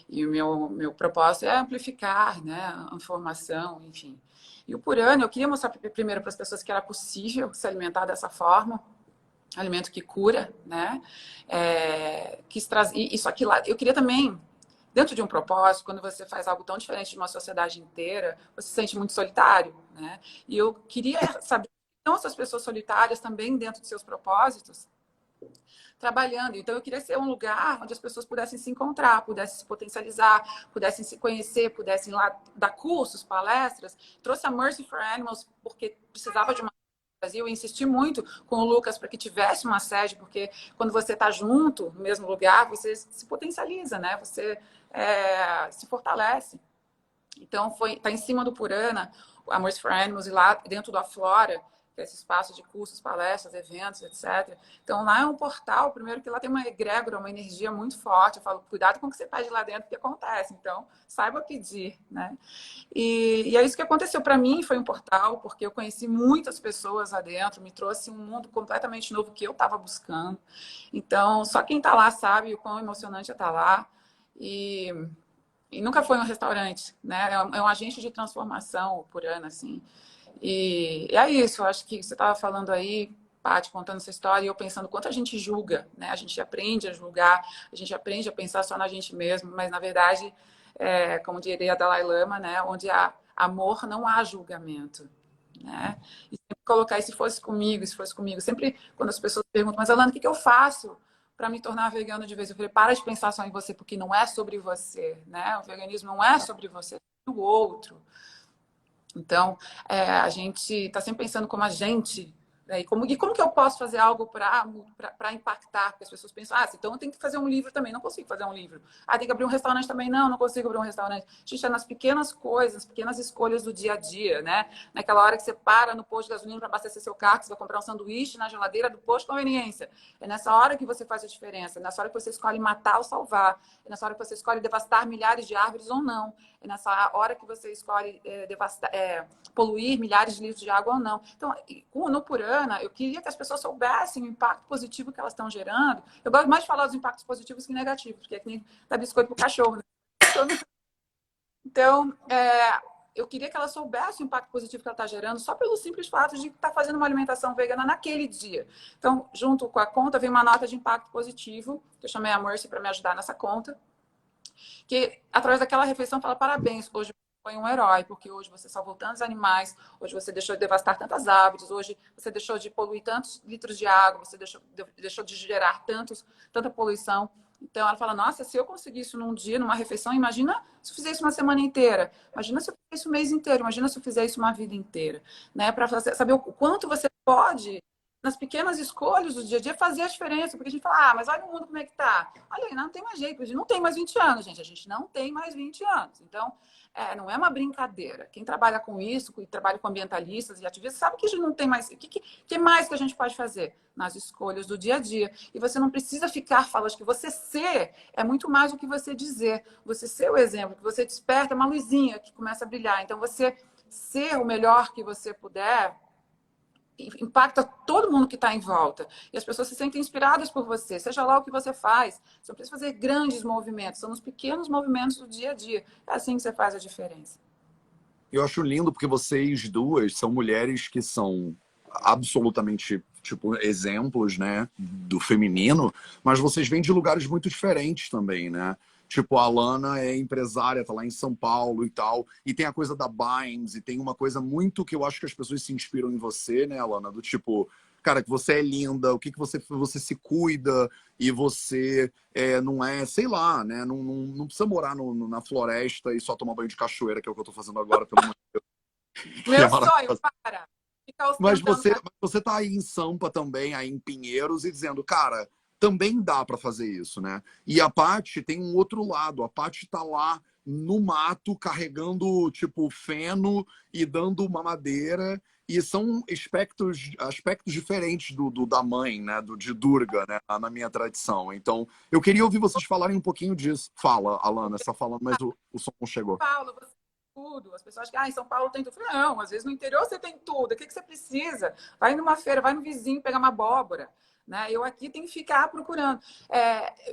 C: E o meu propósito é amplificar, né, a informação, enfim. E o Purana, eu queria mostrar primeiro para as pessoas que era possível se alimentar dessa forma, alimento que cura, né? Quis trazer isso aqui lá. Eu queria também, dentro de um propósito, quando você faz algo tão diferente de uma sociedade inteira, você se sente muito solitário, né? E eu queria saber, então, essas pessoas solitárias também dentro de seus propósitos, trabalhando. Então, eu queria ser um lugar onde as pessoas pudessem se encontrar, pudessem se potencializar, pudessem se conhecer, pudessem lá dar cursos, palestras. Trouxe a Mercy for Animals porque precisava de uma Brasil, eu insisti muito com o Lucas para que tivesse uma sede, porque quando você está junto no mesmo lugar, você se potencializa, né? Você se fortalece. Então, tá em cima do Purana, a Mercy for Animals, e lá dentro do Aflora, que é esse espaço de cursos, palestras, eventos, etc. Então, lá é um portal, primeiro que lá tem uma egrégora, uma energia muito forte. Eu falo, cuidado com o que você pede lá dentro, porque acontece. Então, saiba pedir, né? E é isso que aconteceu para mim, foi um portal, porque eu conheci muitas pessoas lá dentro, me trouxe um mundo completamente novo que eu estava buscando. Então, só quem está lá sabe o quão emocionante é estar lá. E nunca foi um restaurante, né? É um agente de transformação por ano, assim. E é isso, eu acho que você estava falando aí, Paty, contando essa história, e eu pensando quanto a gente julga, né? A gente aprende a julgar, a gente aprende a pensar só na gente mesmo, mas na verdade, como diria Dalai Lama, né? Onde há amor, não há julgamento, né? E sempre colocar, e se fosse comigo, se fosse comigo, sempre quando as pessoas perguntam, mas Alana, o que eu faço para me tornar vegano de vez? Eu falei, para de pensar só em você, porque não é sobre você, né? O veganismo não é sobre você, é sobre o outro. Então, a gente está sempre pensando como a gente, né? E como que eu posso fazer algo para impactar? Porque as pessoas pensam, então eu tenho que fazer um livro também. Não consigo fazer um livro. Tem que abrir um restaurante também. Não consigo abrir um restaurante. A gente é nas pequenas coisas, nas pequenas escolhas do dia a dia, né? Naquela hora que você para no posto de gasolina para abastecer seu carro, que você vai comprar um sanduíche na geladeira do posto de conveniência. É nessa hora que você faz a diferença. É nessa hora que você escolhe matar ou salvar. É nessa hora que você escolhe devastar milhares de árvores ou não. É nessa hora que você escolhe poluir milhares de litros de água ou não. Então, no Purana, eu queria que as pessoas soubessem o impacto positivo que elas estão gerando. Eu gosto mais de falar dos impactos positivos que negativos, porque é que nem dar biscoito para o cachorro, né? Então, eu queria que ela soubesse o impacto positivo que ela está gerando só pelo simples fato de estar fazendo uma alimentação vegana naquele dia. Então, junto com a conta, vem uma nota de impacto positivo, que eu chamei a Mercy para me ajudar nessa conta, que através daquela refeição fala parabéns, hoje você foi um herói, porque hoje você salvou tantos animais, hoje você deixou de devastar tantas árvores, hoje você deixou de poluir tantos litros de água, você deixou de gerar tanta poluição. Então ela fala, nossa, se eu conseguir isso num dia, numa refeição, imagina se eu fizer isso uma semana inteira, imagina se eu fizer isso um mês inteiro, imagina se eu fizer isso uma vida inteira, né? Para saber o quanto você pode nas pequenas escolhas do dia a dia, fazer a diferença. Porque a gente fala, mas olha o mundo como é que tá. Olha aí, não tem mais jeito. A gente não tem mais 20 anos, gente. A gente não tem mais 20 anos. Então, não é uma brincadeira. Quem trabalha com isso, e trabalha com ambientalistas e ativistas, sabe que a gente não tem mais... O que mais que a gente pode fazer? Nas escolhas do dia a dia. E você não precisa ficar falando que você ser é muito mais do que você dizer. Você ser o exemplo, que você desperta uma luzinha que começa a brilhar. Então, você ser o melhor que você puder impacta todo mundo que está em volta. E as pessoas se sentem inspiradas por você, seja lá o que você faz. Você não precisa fazer grandes movimentos, são os pequenos movimentos do dia a dia. É assim que você faz a diferença.
B: Eu acho lindo porque vocês duas são mulheres que são absolutamente, tipo, exemplos, né, do feminino, mas vocês vêm de lugares muito diferentes também, né? Tipo, a Alana é empresária, tá lá em São Paulo e tal, e tem a coisa da Binds, e tem uma coisa muito que eu acho que as pessoas se inspiram em você, né, Alana? Do tipo, cara, que você é linda, o que você se cuida, e você não é, sei lá, né? Não precisa morar na floresta e só tomar banho de cachoeira, que é o que eu tô fazendo agora, pelo amor de Deus.
C: Meu sonho, para.
B: Mas você tá aí em Sampa também, aí em Pinheiros, e dizendo, cara, também dá para fazer isso, né? E a Paty tem um outro lado. A Paty tá lá no mato, carregando, tipo, feno e dando uma madeira. E são aspectos diferentes da mãe, né? De Durga, né? Na minha tradição. Então, eu queria ouvir vocês falarem um pouquinho disso. Fala, Alana, você tá falando, mas o som não chegou.
C: Paulo, você tudo. As pessoas acham que em São Paulo tem tudo. Não, às vezes no interior você tem tudo. O que você precisa? Vai numa feira, vai no vizinho pegar uma abóbora. Né? Eu aqui tenho que ficar procurando.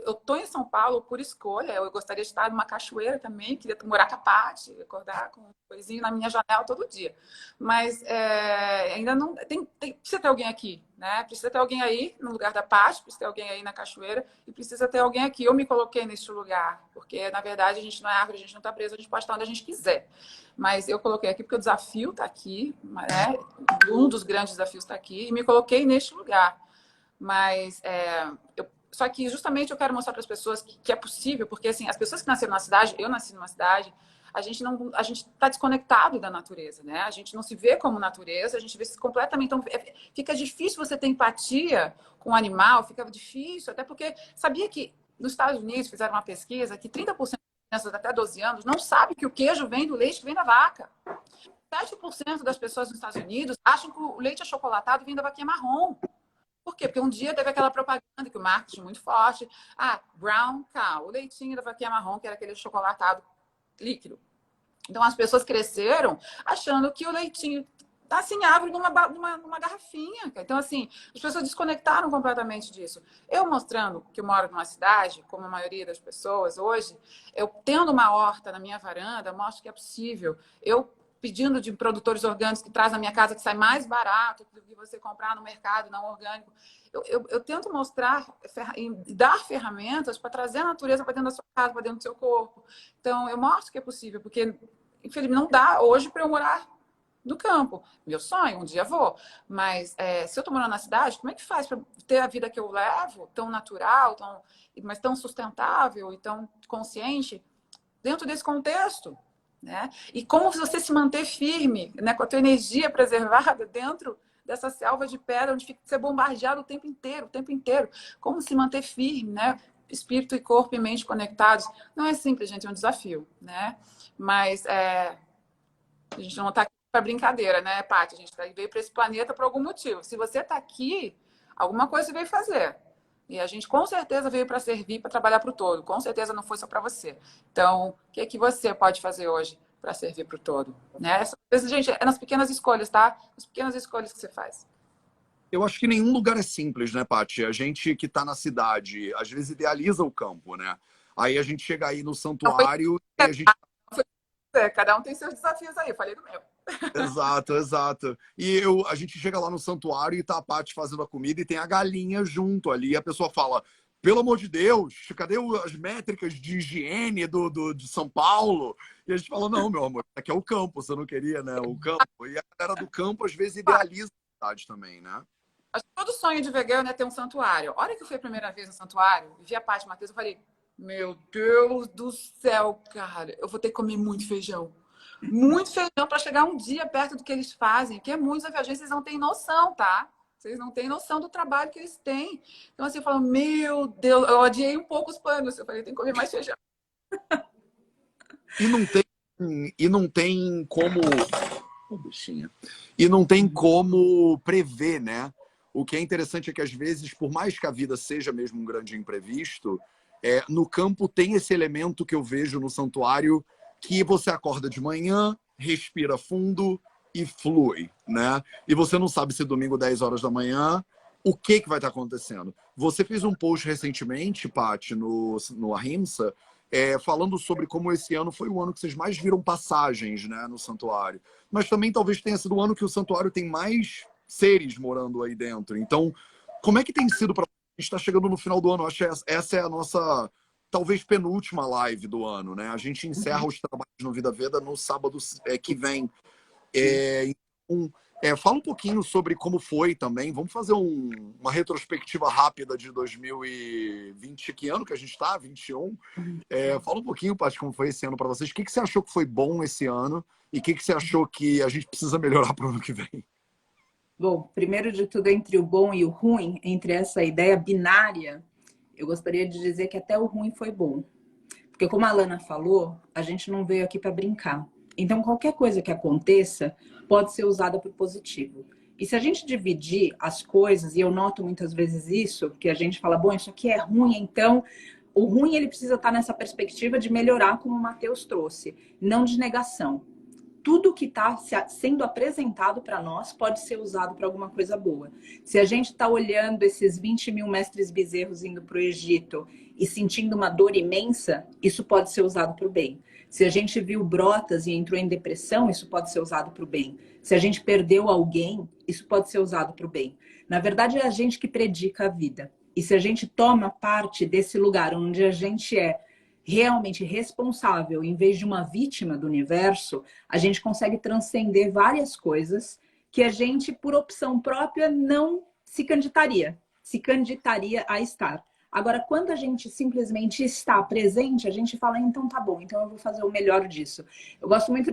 C: Eu estou em São Paulo por escolha. Eu gostaria de estar numa cachoeira também. Queria morar com a Paty, acordar com um coisinho na minha janela todo dia. Mas ainda não... Precisa ter alguém aqui. Né? Precisa ter alguém aí no lugar da Paty, precisa ter alguém aí na cachoeira e precisa ter alguém aqui. Eu me coloquei nesse lugar, porque, na verdade, a gente não é árvore, a gente não está preso, a gente pode estar onde a gente quiser. Mas eu coloquei aqui porque o desafio está aqui, né? Um dos grandes desafios está aqui, e me coloquei neste lugar. Mas só que justamente eu quero mostrar para as pessoas que é possível, porque assim, as pessoas que nasceram na cidade, eu nasci numa cidade, a gente está desconectado da natureza, né? A gente não se vê como natureza, a gente vê se completamente. Então, fica difícil você ter empatia com o animal, fica difícil, até porque sabia que nos Estados Unidos fizeram uma pesquisa que 30% das crianças até 12 anos não sabe que o queijo vem do leite que vem da vaca. 7% das pessoas nos Estados Unidos acham que o leite achocolatado vem da vaquinha marrom. Por quê? Porque um dia teve aquela propaganda que o marketing muito forte. Brown cow, o leitinho da vaquinha marrom, que era aquele chocolatado líquido. Então, as pessoas cresceram achando que o leitinho assim, abre numa garrafinha. Então, assim, as pessoas desconectaram completamente disso. Eu mostrando que eu moro numa cidade, como a maioria das pessoas hoje, eu tendo uma horta na minha varanda, mostro que é possível. Eu pedindo de produtores orgânicos que traz na minha casa, que sai mais barato do que você comprar no mercado não orgânico. Eu tento mostrar e dar ferramentas para trazer a natureza para dentro da sua casa, para dentro do seu corpo. Então, eu mostro que é possível, porque, infelizmente, não dá hoje para eu morar no campo. Meu sonho, um dia vou. Mas se eu estou morando na cidade, como é que faz para ter a vida que eu levo, tão natural, mas tão sustentável e tão consciente, dentro desse contexto? Né? E como você se manter firme, né, com a tua energia preservada dentro dessa selva de pedra, onde fica ser bombardeado o tempo inteiro, o tempo inteiro. Como se manter firme, né? Espírito e corpo e mente conectados. Não é simples, gente, é um desafio, né? Mas a gente não está aqui para brincadeira, né, Paty? A gente veio para esse planeta por algum motivo. Se você está aqui, alguma coisa você veio fazer. E a gente com certeza veio para servir, para trabalhar para o todo. Com certeza não foi só para você. Então, o que você pode fazer hoje para servir para o todo? Né? Gente, é nas pequenas escolhas, tá? Nas pequenas escolhas que você faz.
B: Eu acho que nenhum lugar é simples, né, Paty? A gente que está na cidade, às vezes idealiza o campo, né? Aí a gente chega aí no santuário e a gente...
C: Cada um tem seus desafios aí, eu falei do meu.
B: Exato, exato. E a gente chega lá no santuário e tá a Paty fazendo a comida e tem a galinha junto ali. E a pessoa fala, pelo amor de Deus, cadê as métricas de higiene de São Paulo? E a gente fala, não, meu amor, aqui é o campo, você não queria, né? O campo. E a galera do campo, às vezes, idealiza a cidade também, né?
C: Acho que todo sonho de vegano é ter um santuário. A hora que eu fui a primeira vez no santuário, vi a Paty Matheus, eu falei, meu Deus do céu, cara, eu vou ter que comer muito feijão. Muito feijão para chegar um dia perto do que eles fazem, que é muito desafiador. Vocês não têm noção, tá? Vocês não têm noção do trabalho que eles têm. Então, assim, eu falo, meu Deus, eu odiei um pouco os planos. Eu falei, tem que comer mais feijão.
B: E não tem como... Oh, bichinha. E não tem como prever, né? O que é interessante é que, às vezes, por mais que a vida seja mesmo um grande imprevisto, no campo tem esse elemento que eu vejo no santuário, que você acorda de manhã, respira fundo e flui, né? E você não sabe se domingo, 10 horas da manhã, o que vai estar acontecendo. Você fez um post recentemente, Paty, no Ahimsa, falando sobre como esse ano foi o ano que vocês mais viram passagens, né, no santuário. Mas também talvez tenha sido o ano que o santuário tem mais seres morando aí dentro. Então, como é que tem sido para... A gente está chegando no final do ano, acho que essa é a nossa... talvez penúltima live do ano, né? A gente encerra os trabalhos no Vida Veda no sábado que vem. Fala um pouquinho sobre como foi também. Vamos fazer uma retrospectiva rápida de 2020. Que ano que a gente está? 21. Fala um pouquinho, Paty, como foi esse ano para vocês. O que você achou que foi bom esse ano e o que você achou que a gente precisa melhorar para o ano que vem?
A: Bom, primeiro de tudo, entre o bom e o ruim, entre essa ideia binária, eu gostaria de dizer que até o ruim foi bom. Porque como a Alana falou, a gente não veio aqui para brincar. Então, qualquer coisa que aconteça pode ser usada para o positivo. E se a gente dividir as coisas, e eu noto muitas vezes isso, que a gente fala, bom, isso aqui é ruim, então o ruim ele precisa estar nessa perspectiva de melhorar, como o Matheus trouxe, não de negação. Tudo que está sendo apresentado para nós pode ser usado para alguma coisa boa. Se a gente está olhando esses 20 mil mestres bezerros indo para o Egito e sentindo uma dor imensa, isso pode ser usado para o bem. Se a gente viu brotas e entrou em depressão, isso pode ser usado para o bem. Se a gente perdeu alguém, isso pode ser usado para o bem. Na verdade, é a gente que predica a vida. E se a gente toma parte desse lugar onde a gente é realmente responsável, em vez de uma vítima do universo, a gente consegue transcender várias coisas que a gente, por opção própria, não se candidaria a estar. Agora, quando a gente simplesmente está presente, a gente fala, então tá bom, então eu vou fazer o melhor disso. Eu gosto muito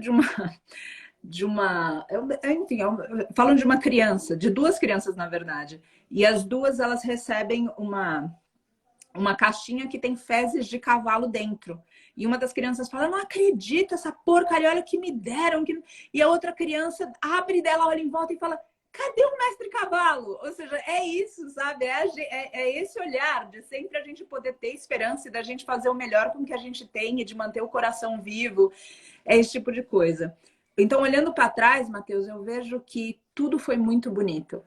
A: falam de uma criança, de duas crianças, na verdade, e as duas, elas recebem uma caixinha que tem fezes de cavalo dentro. E uma das crianças fala, eu não acredito, essa porcaria, olha o que me deram. E a outra criança abre dela, olha em volta e fala, cadê o mestre cavalo? Ou seja, é isso, sabe? É esse olhar de sempre a gente poder ter esperança e da gente fazer o melhor com o que a gente tem e de manter o coração vivo. É esse tipo de coisa. Então, olhando para trás, Matheus, eu vejo que tudo foi muito bonito.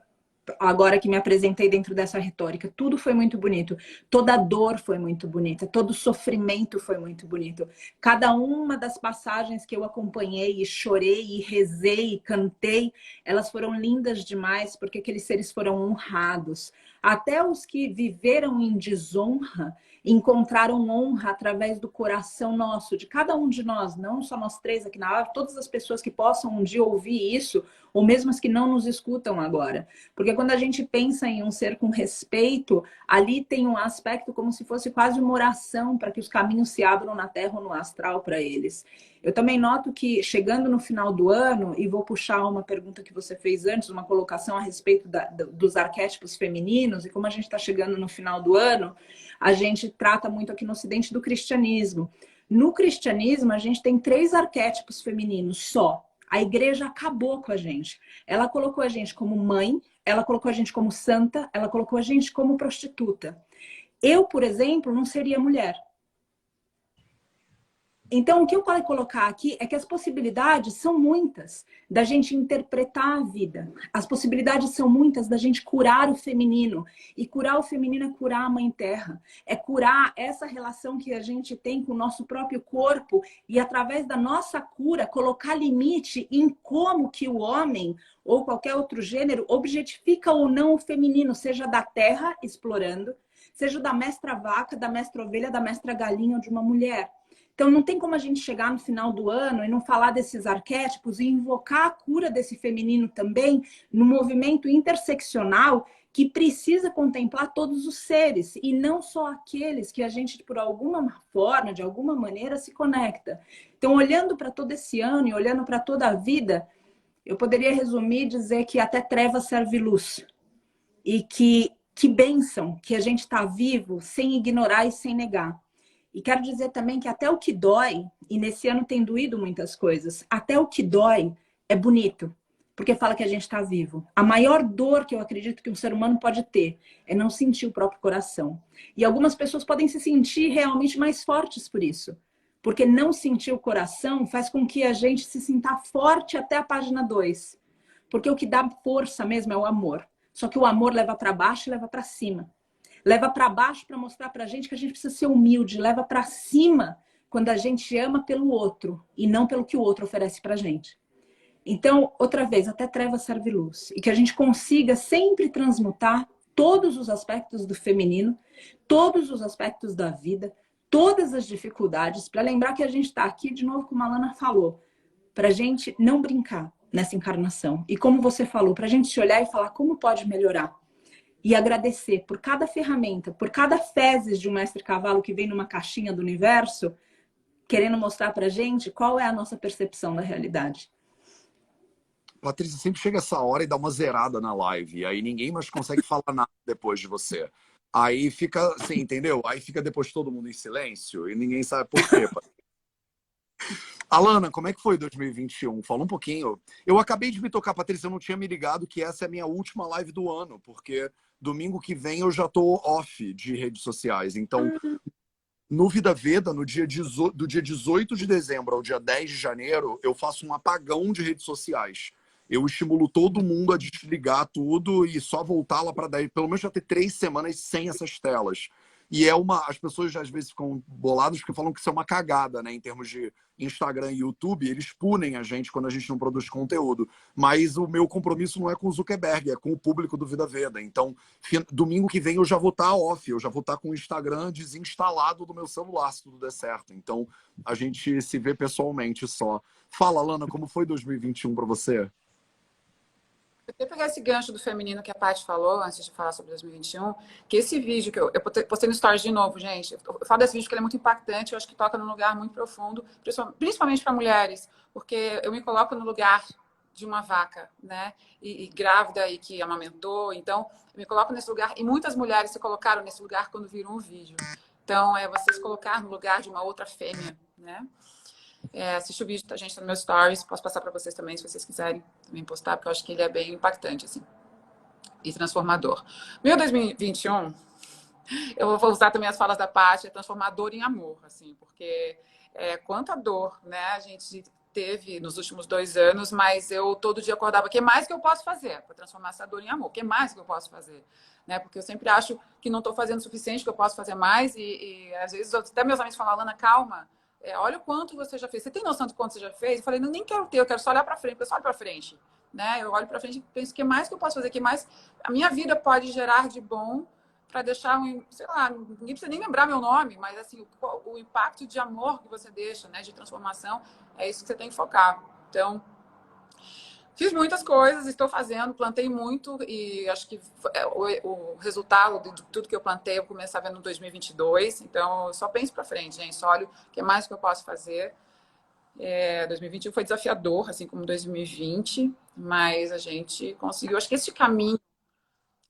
A: Agora que me apresentei dentro dessa retórica, tudo foi muito bonito. Toda dor foi muito bonita, todo sofrimento foi muito bonito. Cada uma das passagens que eu acompanhei e chorei e rezei e cantei, elas foram lindas demais porque aqueles seres foram honrados. Até os que viveram em desonra encontraram honra através do coração nosso, de cada um de nós, não só nós três aqui na live, todas as pessoas que possam um dia ouvir isso, ou mesmo as que não nos escutam agora. Porque quando a gente pensa em um ser com respeito, ali tem um aspecto como se fosse quase uma oração para que os caminhos se abram na terra ou no astral para eles. Eu também noto que, chegando no final do ano, e vou puxar uma pergunta que você fez antes, uma colocação a respeito dos arquétipos femininos, e como a gente está chegando no final do ano, a gente trata muito aqui no Ocidente do cristianismo. No cristianismo, a gente tem 3 arquétipos femininos só. A igreja acabou com a gente. Ela colocou a gente como mãe, ela colocou a gente como santa, ela colocou a gente como prostituta. Eu, por exemplo, não seria mulher. Então, o que eu quero colocar aqui é que as possibilidades são muitas da gente interpretar a vida. As possibilidades são muitas da gente curar o feminino. E curar o feminino é curar a Mãe Terra. É curar essa relação que a gente tem com o nosso próprio corpo e, através da nossa cura, colocar limite em como que o homem ou qualquer outro gênero objetifica ou não o feminino, seja da terra, explorando, seja da mestra vaca, da mestra ovelha, da mestra galinha ou de uma mulher. Então, não tem como a gente chegar no final do ano e não falar desses arquétipos e invocar a cura desse feminino também no movimento interseccional que precisa contemplar todos os seres e não só aqueles que a gente, por alguma forma, de alguma maneira, se conecta. Então, olhando para todo esse ano e olhando para toda a vida, eu poderia resumir e dizer que até treva serve luz. E que bênção que a gente está vivo sem ignorar e sem negar. E quero dizer também que até o que dói, e nesse ano tem doído muitas coisas, até o que dói é bonito, porque fala que a gente está vivo. A maior dor que eu acredito que um ser humano pode ter é não sentir o próprio coração. E algumas pessoas podem se sentir realmente mais fortes por isso. Porque não sentir o coração faz com que a gente se sinta forte até a página 2. Porque o que dá força mesmo é o amor. Só que o amor leva para baixo e leva para cima. Leva para baixo para mostrar para a gente que a gente precisa ser humilde. Leva para cima quando a gente ama pelo outro e não pelo que o outro oferece para a gente. Então, outra vez, até treva serve luz. E que a gente consiga sempre transmutar todos os aspectos do feminino, todos os aspectos da vida, todas as dificuldades, para lembrar que a gente está aqui, de novo, como a Lana falou, para a gente não brincar nessa encarnação. E como você falou, para a gente se olhar e falar como pode melhorar. E agradecer por cada ferramenta, por cada fezes de um mestre cavalo que vem numa caixinha do universo, querendo mostrar pra gente qual é a nossa percepção da realidade.
B: Patrícia, sempre chega essa hora e dá uma zerada na live, e aí ninguém mais consegue falar nada depois de você. Aí fica assim, entendeu? Aí fica depois todo mundo em silêncio e ninguém sabe por quê. Alana, como é que foi 2021? Fala um pouquinho. Eu acabei de me tocar, Patrícia, eu não tinha me ligado que essa é a minha última live do ano, porque domingo que vem eu já tô off de redes sociais. Então, no Vida Veda, do dia 18 de dezembro ao dia 10 de janeiro, eu faço um apagão de redes sociais. Eu estimulo todo mundo a desligar tudo e só voltar lá para daí, pelo menos já ter 3 semanas sem essas telas. E as pessoas às vezes ficam boladas porque falam que isso é uma cagada, né? Em termos de Instagram e YouTube, eles punem a gente quando a gente não produz conteúdo. Mas o meu compromisso não é com o Zuckerberg, é com o público do Vida Veda. Então, domingo que vem eu já vou estar off, eu já vou estar com o Instagram desinstalado do meu celular, se tudo der certo. Então, a gente se vê pessoalmente só. Fala, Lana, como foi 2021 para você?
C: Eu queria pegar esse gancho do feminino que a Paty falou, antes de falar sobre 2021, que esse vídeo que eu postei no Stories de novo, gente. Eu falo desse vídeo que ele é muito impactante, eu acho que toca num lugar muito profundo, principalmente para mulheres, porque eu me coloco no lugar de uma vaca, né? E grávida e que amamentou. Então, eu me coloco nesse lugar, e muitas mulheres se colocaram nesse lugar quando viram o vídeo. Então, é você se colocar no lugar de uma outra fêmea, né? Assiste o vídeo, a gente tá no meu stories, posso passar para vocês também, se vocês quiserem também postar, porque eu acho que ele é bem impactante, assim, e transformador. Meu 2021, eu vou usar também as falas da Paty, é transformador em amor, assim, porque quanta dor, né, a gente teve nos últimos 2 anos, mas eu todo dia acordava, o que mais que eu posso fazer para transformar essa dor em amor? O que mais que eu posso fazer? Né? Porque eu sempre acho que não estou fazendo o suficiente, que eu posso fazer mais, e às vezes até meus amigos falam, Alana, calma, olha o quanto você já fez. Você tem noção de quanto você já fez? Eu falei, não, nem quero ter, eu quero só olhar para frente, porque eu só olho para frente. Né? Eu olho para frente e penso, o que mais que eu posso fazer? O que mais a minha vida pode gerar de bom para deixar, sei lá, ninguém precisa nem lembrar meu nome, mas assim, o impacto de amor que você deixa, né, de transformação, é isso que você tem que focar. Então, fiz muitas coisas, estou fazendo, plantei muito e acho que o resultado de tudo que eu plantei eu vou começar a ver no 2022. Então, eu só penso para frente, gente. Só olho o que mais que eu posso fazer. 2021 foi desafiador, assim como 2020, mas a gente conseguiu. Acho que esse caminho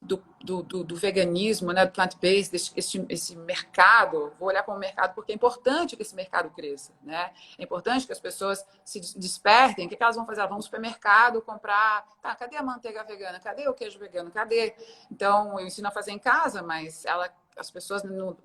C: do veganismo, né, do plant-based, esse mercado, vou olhar como mercado porque é importante que esse mercado cresça, né? É importante que as pessoas se despertem. O que elas vão fazer? Elas vão no supermercado comprar, tá, cadê a manteiga vegana? Cadê o queijo vegano? Cadê? Então, eu ensino a fazer em casa, mas as pessoas no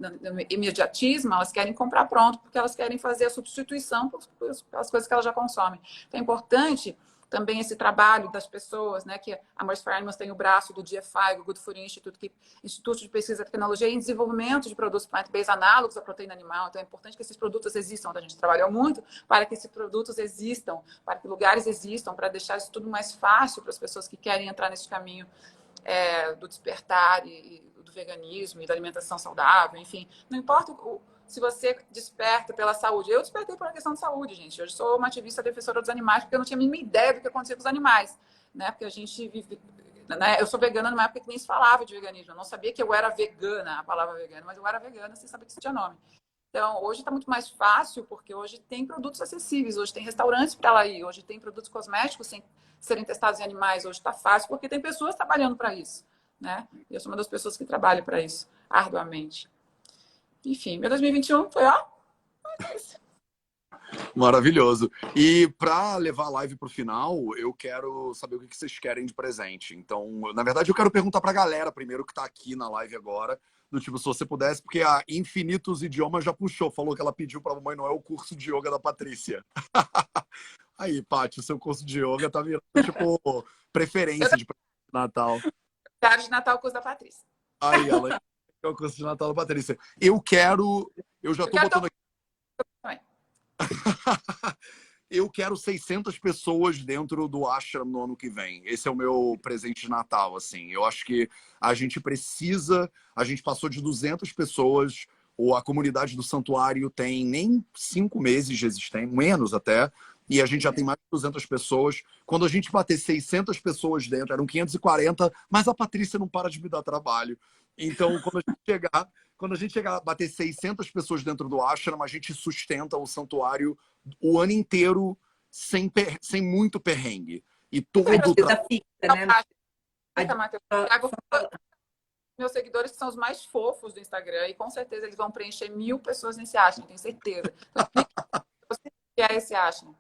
C: imediatismo, elas querem comprar pronto, porque elas querem fazer a substituição pelas coisas que elas já consomem. Então, é importante também esse trabalho das pessoas, né, que a Mothers for Animals tem o braço do GFI, do Good Food Institute, Instituto de Pesquisa e Tecnologia em desenvolvimento de produtos plant-based análogos à proteína animal. Então é importante que esses produtos existam. A gente trabalhou muito para que esses produtos existam, para que lugares existam, para deixar isso tudo mais fácil para as pessoas que querem entrar nesse caminho do despertar e do veganismo e da alimentação saudável, enfim. Não importa se você desperta pela saúde. Eu despertei por uma questão de saúde, gente. Hoje sou uma ativista defensora dos animais porque eu não tinha a mínima ideia do que acontecia com os animais, né? Porque a gente vive... Né? Eu sou vegana numa época que nem se falava de veganismo. Eu não sabia que eu era vegana, a palavra vegana, mas eu era vegana sem saber que isso tinha nome. Então, hoje está muito mais fácil porque hoje tem produtos acessíveis, hoje tem restaurantes para lá ir, hoje tem produtos cosméticos sem serem testados em animais. Hoje está fácil porque tem pessoas trabalhando para isso, né? E eu sou uma das pessoas que trabalha para isso, arduamente. Enfim, meu 2021 foi, ó...
B: Maravilhoso. E para levar a live para o final, eu quero saber o que vocês querem de presente. Então, na verdade, eu quero perguntar para a galera primeiro que está aqui na live agora, do tipo, se você pudesse, porque a Infinitos Idiomas já puxou, falou que ela pediu para a Mamãe Noel o curso de yoga da Patrícia. Aí, Paty, o seu curso de yoga tá virando, tipo, preferência de Natal.
C: Cara de Natal, o curso da Patrícia.
B: Aí, ela é o curso de Natal da Patrícia. Eu já tô botando aqui. Eu quero 600 pessoas dentro do ashram no ano que vem. Esse é o meu presente de Natal, assim. Eu acho que a gente precisa... A gente passou de 200 pessoas, ou a comunidade do santuário tem nem 5 meses de existência, menos até, e a gente já tem mais de 200 pessoas. Quando a gente bater 600 pessoas dentro, eram 540, mas a Patrícia não para de me dar trabalho. Então, quando a gente chegar a bater 600 pessoas dentro do ashram, a gente sustenta o santuário o ano inteiro sem muito perrengue. E todo
C: meus seguidores que são os mais fofos do Instagram e com certeza eles vão preencher 1000 pessoas nesse ashram, tenho certeza. Então, você que é esse ashram?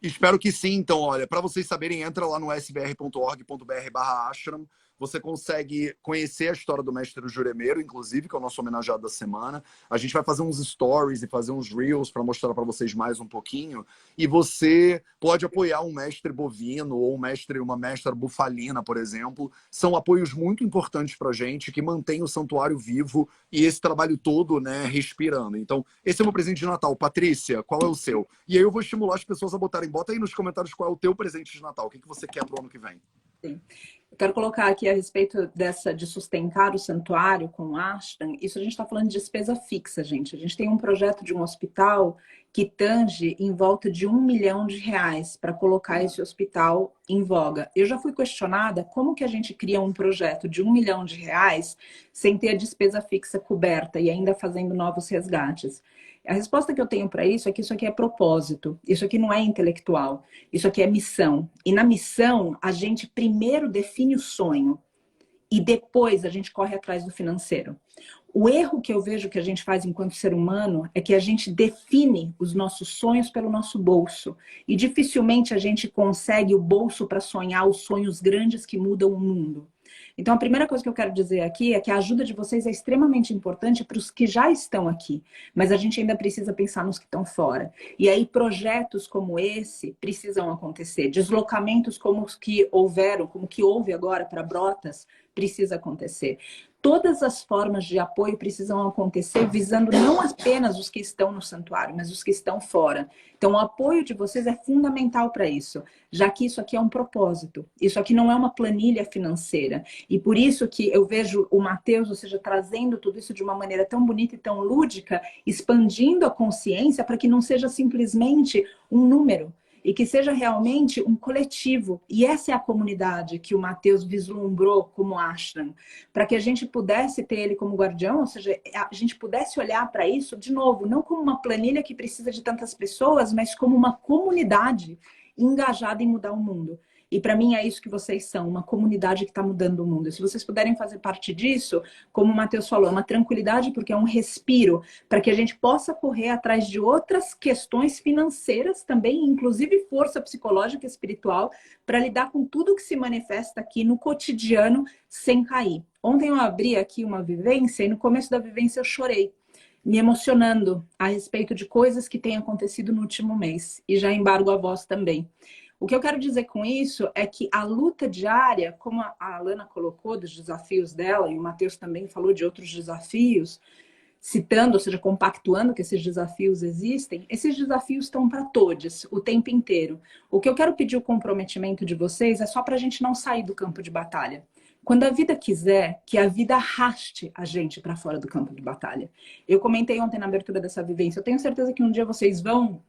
B: Espero que sim. Então, olha, para vocês saberem, entra lá no sbr.org.br/ashram. Você consegue conhecer a história do mestre Juremeiro, inclusive, que é o nosso homenageado da semana. A gente vai fazer uns stories e fazer uns reels para mostrar para vocês mais um pouquinho. E você pode apoiar um mestre bovino ou uma mestra bufalina, por exemplo. São apoios muito importantes para a gente, que mantém o santuário vivo e esse trabalho todo, né, respirando. Então, esse é o meu presente de Natal. Patrícia, qual é o seu? E aí eu vou estimular as pessoas a botarem. Bota aí nos comentários qual é o teu presente de Natal. O que você quer pro ano que vem?
E: Sim. Eu quero colocar aqui a respeito de sustentar o santuário com o ashram. Isso a gente está falando de despesa fixa, gente. A gente tem um projeto de um hospital que tange em volta de R$1 milhão para colocar esse hospital em voga. Eu já fui questionada como que a gente cria um projeto de R$1 milhão sem ter a despesa fixa coberta e ainda fazendo novos resgates. A resposta que eu tenho para isso é que isso aqui é propósito, isso aqui não é intelectual, isso aqui é missão. E na missão, a gente primeiro define o sonho e depois a gente corre atrás do financeiro. O erro que eu vejo que a gente faz enquanto ser humano é que a gente define os nossos sonhos pelo nosso bolso. E dificilmente a gente consegue o bolso para sonhar os sonhos grandes que mudam o mundo. Então, a primeira coisa que eu quero dizer aqui é que a ajuda de vocês é extremamente importante para os que já estão aqui, mas a gente ainda precisa pensar nos que estão fora. E aí, projetos como esse precisam acontecer. Deslocamentos como os que houveram, como que houve agora para Brotas, precisa acontecer. Todas as formas de apoio precisam acontecer visando não apenas os que estão no santuário, mas os que estão fora. Então, o apoio de vocês é fundamental para isso, já que isso aqui é um propósito. Isso aqui não é uma planilha financeira. E por isso que eu vejo o Matheus, ou seja, trazendo tudo isso de uma maneira tão bonita e tão lúdica, expandindo a consciência para que não seja simplesmente um número, e que seja realmente um coletivo. E essa é a comunidade que o Matheus vislumbrou como ashram, para que a gente pudesse ter ele como guardião, ou seja, a gente pudesse olhar para isso, de novo, não como uma planilha que precisa de tantas pessoas, mas como uma comunidade engajada em mudar o mundo. E para mim é isso que vocês são, uma comunidade que está mudando o mundo. E se vocês puderem fazer parte disso, como o Matheus falou, é uma tranquilidade porque é um respiro para que a gente possa correr atrás de outras questões financeiras também, inclusive força psicológica e espiritual, para lidar com tudo que se manifesta aqui no cotidiano sem cair. Ontem eu abri aqui uma vivência e no começo da vivência eu chorei, me emocionando a respeito de coisas que têm acontecido no último mês. E já embargo a voz também. O que eu quero dizer com isso é que a luta diária, como a Alana colocou dos desafios dela, e o Matheus também falou de outros desafios, citando, ou seja, compactuando que esses desafios existem, esses desafios estão para todos, o tempo inteiro. O que eu quero pedir o comprometimento de vocês é só para a gente não sair do campo de batalha. Quando a vida quiser, que a vida arraste a gente para fora do campo de batalha. Eu comentei ontem na abertura dessa vivência, eu tenho certeza que um dia vocês vão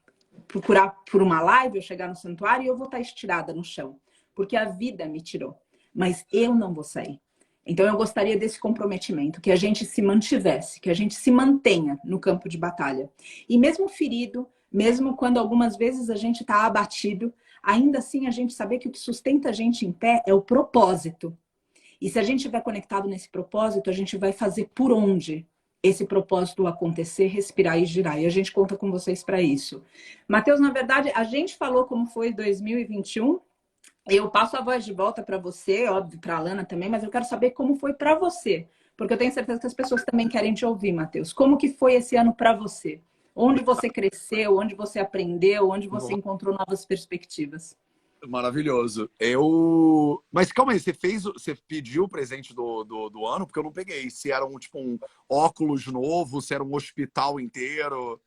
E: procurar por uma live, eu chegar no santuário e eu vou estar estirada no chão, porque a vida me tirou, mas eu não vou sair. Então eu gostaria desse comprometimento, que a gente se mantivesse, que a gente se mantenha no campo de batalha. E mesmo ferido, mesmo quando algumas vezes a gente está abatido, ainda assim a gente saber que o que sustenta a gente em pé é o propósito. E se a gente estiver conectado nesse propósito, a gente vai fazer por onde esse propósito acontecer, respirar e girar. E a gente conta com vocês para isso. Matheus, na verdade, a gente falou como foi 2021. Eu passo a voz de volta para você, óbvio, para a Alana também, mas eu quero saber como foi para você. Porque eu tenho certeza que as pessoas também querem te ouvir, Matheus. Como que foi esse ano para você? Onde você cresceu, onde você aprendeu, onde você encontrou novas perspectivas?
B: Maravilhoso. Mas calma aí, você pediu o presente do ano? Porque eu não peguei. Se era um óculos novo, se era um hospital inteiro.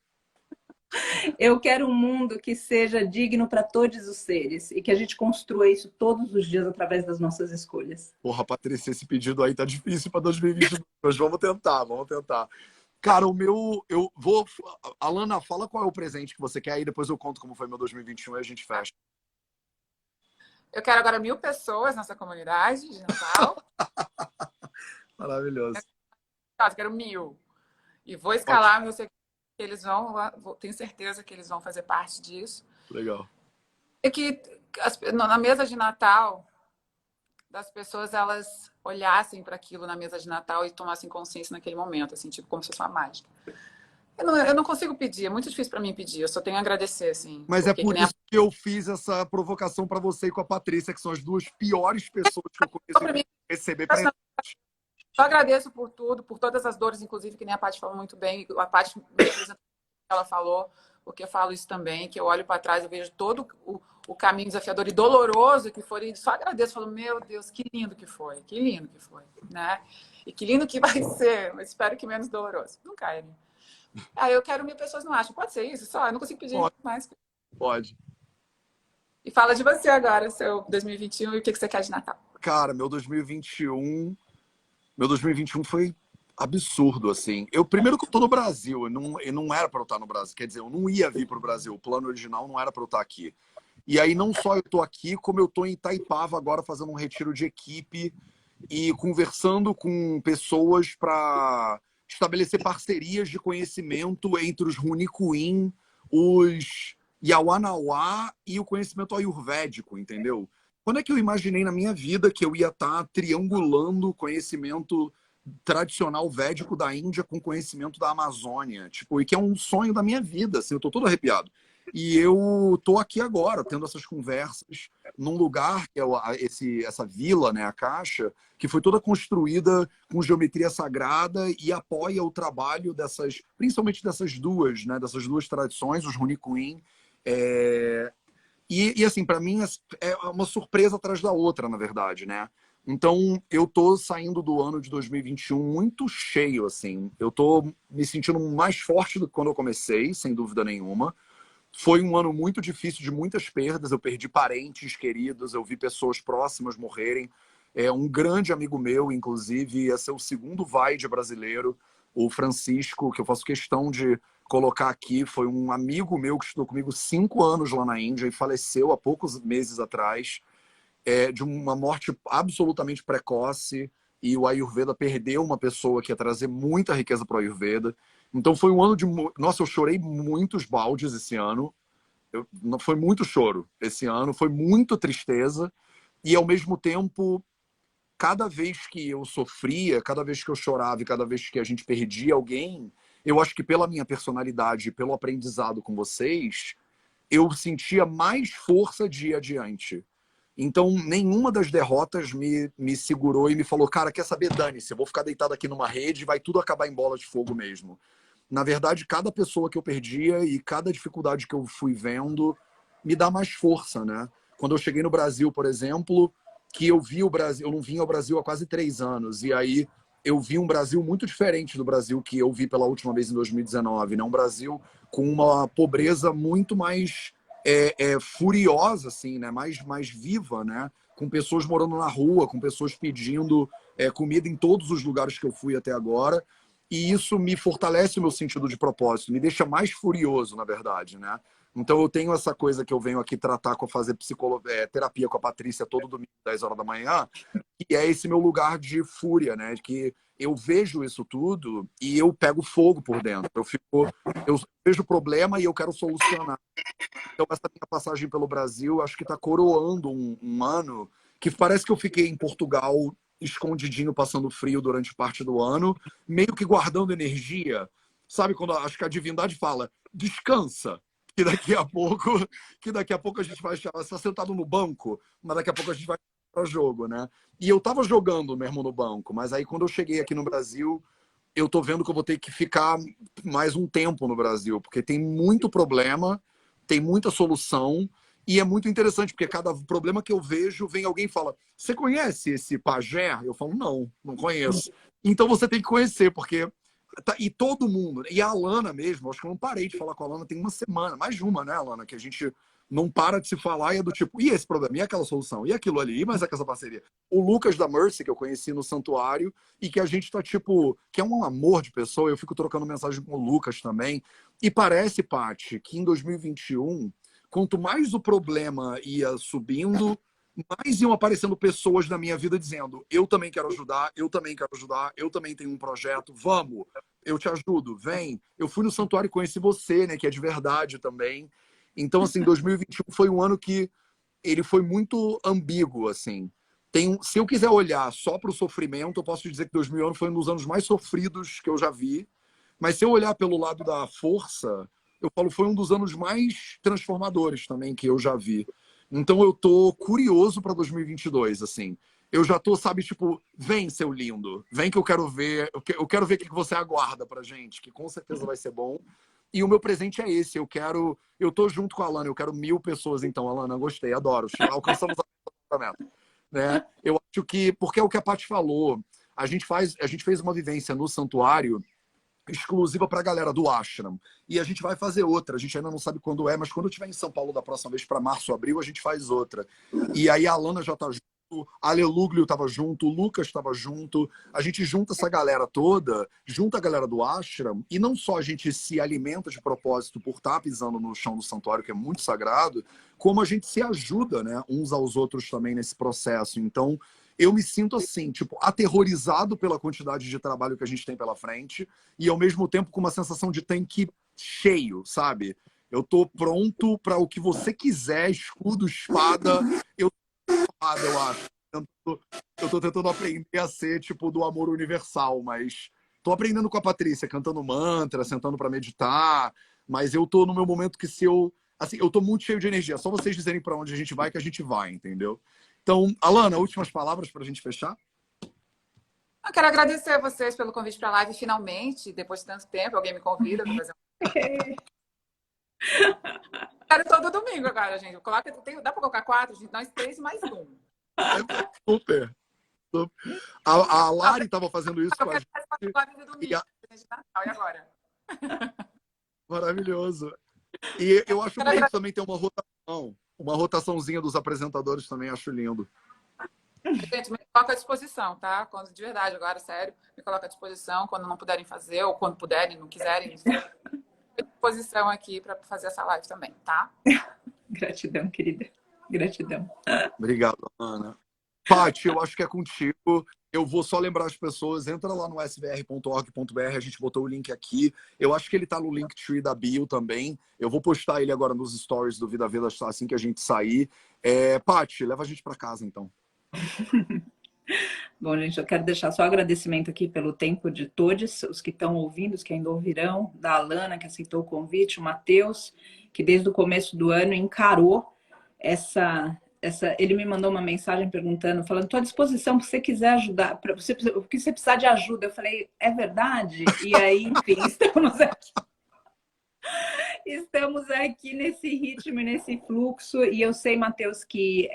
E: Eu quero um mundo que seja digno para todos os seres e que a gente construa isso todos os dias através das nossas escolhas.
B: Porra, Patrícia, esse pedido aí tá difícil para 2022. Mas vamos tentar, vamos tentar. Cara, eu vou... Alana, fala qual é o presente que você quer e depois eu conto como foi meu 2021 e a gente fecha.
C: Eu quero agora 1000 pessoas nessa comunidade de Natal.
B: Maravilhoso.
C: Eu quero 1000. E vou escalar, eu sei que eles tenho certeza que eles vão fazer parte disso.
B: Legal.
C: É que na mesa de Natal, das pessoas elas olhassem para aquilo na mesa de Natal e tomassem consciência naquele momento, assim, tipo como se fosse uma mágica. Eu não consigo pedir, é muito difícil para mim pedir, eu só tenho a agradecer, assim.
B: Mas é por isso que eu fiz essa provocação para você e com a Patrícia, que são as duas piores pessoas que eu conheço em receber presente.
C: Eu agradeço por tudo, por todas as dores, inclusive, que nem a Paty falou muito bem, a Paty me representou o que ela falou, porque eu falo isso também, que eu olho para trás, eu vejo todo o caminho desafiador e doloroso que foi, e só agradeço, falo, meu Deus, que lindo que foi, né? E que lindo que vai ser, mas espero que menos doloroso. Não cai, né? Eu quero 1000 pessoas, não acham? Pode ser isso? Só? Eu não consigo pedir mais.
B: Pode.
C: E fala de você agora, seu 2021, e o que você quer de Natal?
B: Cara, meu 2021 foi absurdo, assim. Primeiro que eu tô no Brasil, eu não era para eu estar no Brasil. Quer dizer, eu não ia vir pro Brasil. O plano original não era para eu estar aqui. E aí, não só eu tô aqui, como eu tô em Itaipava agora fazendo um retiro de equipe e conversando com pessoas para estabelecer parcerias de conhecimento entre os Runikuin, os Yawanawá e o conhecimento ayurvédico, entendeu? Quando é que eu imaginei na minha vida que eu ia estar triangulando conhecimento tradicional védico da Índia com conhecimento da Amazônia, tipo, e que é um sonho da minha vida, assim, eu tô todo arrepiado. E eu tô aqui agora, tendo essas conversas num lugar que é essa vila, né, a Caixa, que foi toda construída com geometria sagrada e apoia o trabalho principalmente dessas duas, né, dessas duas tradições, os Runi Queen. E assim, para mim é uma surpresa atrás da outra, na verdade, né? Então, eu tô saindo do ano de 2021 muito cheio, assim. Eu tô me sentindo mais forte do que quando eu comecei, sem dúvida nenhuma. Foi um ano muito difícil, de muitas perdas. Eu perdi parentes queridos, eu vi pessoas próximas morrerem. Um grande amigo meu, inclusive, ia ser o segundo Vaid brasileiro, o Francisco, que eu faço questão de colocar aqui. Foi um amigo meu que estudou comigo 5 anos lá na Índia e faleceu há poucos meses atrás, de uma morte absolutamente precoce. E o Ayurveda perdeu uma pessoa que ia trazer muita riqueza para o Ayurveda. Então foi um ano de... Nossa, eu chorei muitos baldes esse ano. Foi muito choro esse ano, foi muito tristeza. E, ao mesmo tempo, cada vez que eu sofria, cada vez que eu chorava e cada vez que a gente perdia alguém, eu acho que pela minha personalidade, pelo aprendizado com vocês, eu sentia mais força de ir adiante. Então, nenhuma das derrotas me segurou e me falou, cara, quer saber, dane-se, eu vou ficar deitado aqui numa rede e vai tudo acabar em bola de fogo mesmo. Na verdade, cada pessoa que eu perdia e cada dificuldade que eu fui vendo me dá mais força, né? Quando eu cheguei no Brasil, por exemplo, que eu vi o Brasil, eu não vinha ao Brasil há quase 3 anos, e aí eu vi um Brasil muito diferente do Brasil que eu vi pela última vez em 2019, né? Um Brasil com uma pobreza muito mais furiosa, assim, né? Mais viva, né? Com pessoas morando na rua, com pessoas pedindo comida em todos os lugares que eu fui até agora. E isso me fortalece o meu sentido de propósito, me deixa mais furioso, na verdade, né? Então eu tenho essa coisa que eu venho aqui tratar com fazer terapia com a Patrícia todo domingo, 10 horas da manhã, que é esse meu lugar de fúria, né? Que eu vejo isso tudo e eu pego fogo por dentro. Eu vejo o problema e eu quero solucionar. Então essa minha passagem pelo Brasil, acho que está coroando um ano que parece que eu fiquei em Portugal escondidinho, passando frio durante parte do ano, meio que guardando energia. Sabe quando acho que a divindade fala, descansa, que daqui a pouco a gente vai estar sentado no banco, mas daqui a pouco a gente vai para jogo, né? E eu tava jogando mesmo no banco, mas aí quando eu cheguei aqui no Brasil, eu tô vendo que eu vou ter que ficar mais um tempo no Brasil, porque tem muito problema, tem muita solução. E é muito interessante, porque cada problema que eu vejo, vem alguém e fala, você conhece esse pajé? Eu falo, não conheço. Então você tem que conhecer, porque... E todo mundo, e a Alana mesmo, acho que eu não parei de falar com a Alana tem uma semana, mais de uma, né, Alana? Que a gente não para de se falar e é do tipo, e esse problema, e aquela solução, e aquilo ali, e mais essa parceria. O Lucas da Mercy, que eu conheci no Santuário, e que a gente tá tipo, que é um amor de pessoa, eu fico trocando mensagem com o Lucas também, e parece, Paty, que em 2021... quanto mais o problema ia subindo, mais iam aparecendo pessoas na minha vida dizendo, eu também quero ajudar, eu também quero ajudar, eu também tenho um projeto, vamos, eu te ajudo, vem. Eu fui no Santuário e conheci você, né, que é de verdade também. Então, assim, 2021 foi um ano que ele foi muito ambíguo, assim. Se eu quiser olhar só para o sofrimento, eu posso dizer que 2021 foi um dos anos mais sofridos que eu já vi. Mas se eu olhar pelo lado da força, eu falo, foi um dos anos mais transformadores também que eu já vi. Então eu tô curioso para 2022, assim. Eu já tô, sabe, tipo, vem, seu lindo, vem que eu quero ver, eu quero ver o que você aguarda pra gente, que com certeza vai ser bom. E o meu presente é esse, eu tô junto com a Alana, eu quero 1000 pessoas, então, Alana, gostei, adoro, alcançamos a meta, né? Eu acho que, porque é o que a Paty falou, a gente fez uma vivência no Santuário exclusiva para a galera do Ashram. E a gente vai fazer outra. A gente ainda não sabe quando é, mas quando eu estiver em São Paulo da próxima vez, para março, abril, a gente faz outra. E aí a Alana já tá junto, a Aleluglio estava junto, o Lucas estava junto. A gente junta essa galera toda, junta a galera do Ashram, e não só a gente se alimenta de propósito por estar pisando no chão do santuário, que é muito sagrado, como a gente se ajuda, né, uns aos outros também nesse processo. Então, eu me sinto assim, tipo, aterrorizado pela quantidade de trabalho que a gente tem pela frente e, ao mesmo tempo, com uma sensação de tanque cheio, sabe? Eu tô pronto para o que você quiser, escudo, espada, eu acho. Eu tô tô tentando aprender a ser, tipo, do amor universal, mas tô aprendendo com a Patrícia, cantando mantra, sentando pra meditar, mas eu tô no meu momento que se eu... Assim, eu tô muito cheio de energia. Só vocês dizerem pra onde a gente vai que a gente vai, entendeu? Então, Alana, últimas palavras pra gente fechar?
C: Eu quero agradecer a vocês pelo convite para a live, finalmente, depois de tanto tempo, alguém me convida para fazer Quero todo domingo agora, gente. Dá para colocar 4, gente? Nós 3 mais um.
B: Super. A Lari estava fazendo isso com a gente.
C: Live de domingo, de Natal, e agora?
B: Maravilhoso. E eu acho bonito também ter uma rotaçãozinha dos apresentadores também, acho lindo.
C: Gente, me coloca à disposição, tá? De verdade, agora, sério, me coloca à disposição quando não puderem fazer, ou quando puderem, não quiserem. Estou à disposição aqui para fazer essa live também, tá?
E: Gratidão, querida. Gratidão.
B: Obrigado, Ana. Paty, eu acho que é contigo. Eu vou só lembrar as pessoas, entra lá no svr.org.br, a gente botou o link aqui. Eu acho que ele tá no Linktree da bio também. Eu vou postar ele agora nos stories do Vida Veda assim que a gente sair. Paty, leva a gente para casa, então.
E: Bom, gente, eu quero deixar só agradecimento aqui pelo tempo de todos, os que estão ouvindo, os que ainda ouvirão, da Alana, que aceitou o convite, o Matheus, que desde o começo do ano encarou ele me mandou uma mensagem perguntando, falando, estou à disposição, se você quiser ajudar, o que você precisar de ajuda. Eu falei, é verdade? E aí, enfim, estamos aqui. Estamos aqui nesse ritmo, nesse fluxo, e eu sei, Matheus, que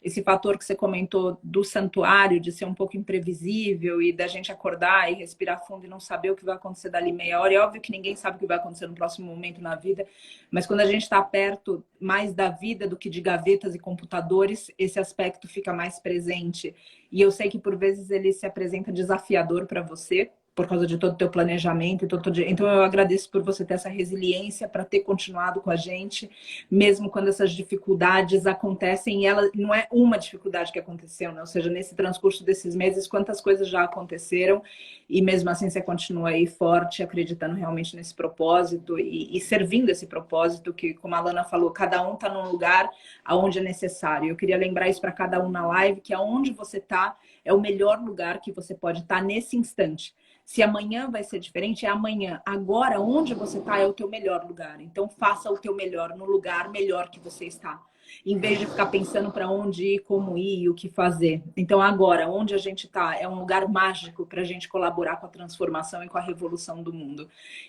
E: esse fator que você comentou do santuário, de ser um pouco imprevisível e da gente acordar e respirar fundo e não saber o que vai acontecer dali meia hora. É óbvio que ninguém sabe o que vai acontecer no próximo momento na vida, mas quando a gente está perto mais da vida do que de gavetas e computadores, esse aspecto fica mais presente. E eu sei que por vezes ele se apresenta desafiador para você, por causa de todo o teu planejamento. Então eu agradeço por você ter essa resiliência para ter continuado com a gente, mesmo quando essas dificuldades acontecem, e ela não é uma dificuldade que aconteceu, né? Ou seja, nesse transcurso desses meses, quantas coisas já aconteceram, e mesmo assim você continua aí forte, acreditando realmente nesse propósito e servindo esse propósito, que, como a Alana falou, cada um está num lugar aonde é necessário. Eu queria lembrar isso para cada um na live, que aonde você está é o melhor lugar que você pode estar nesse instante. Se amanhã vai ser diferente, é amanhã. Agora, onde você está é o teu melhor lugar. Então, faça o teu melhor no lugar melhor que você está. Em vez de ficar pensando para onde ir, como ir e o que fazer. Então, agora, onde a gente está é um lugar mágico para a gente colaborar com a transformação e com a revolução do mundo.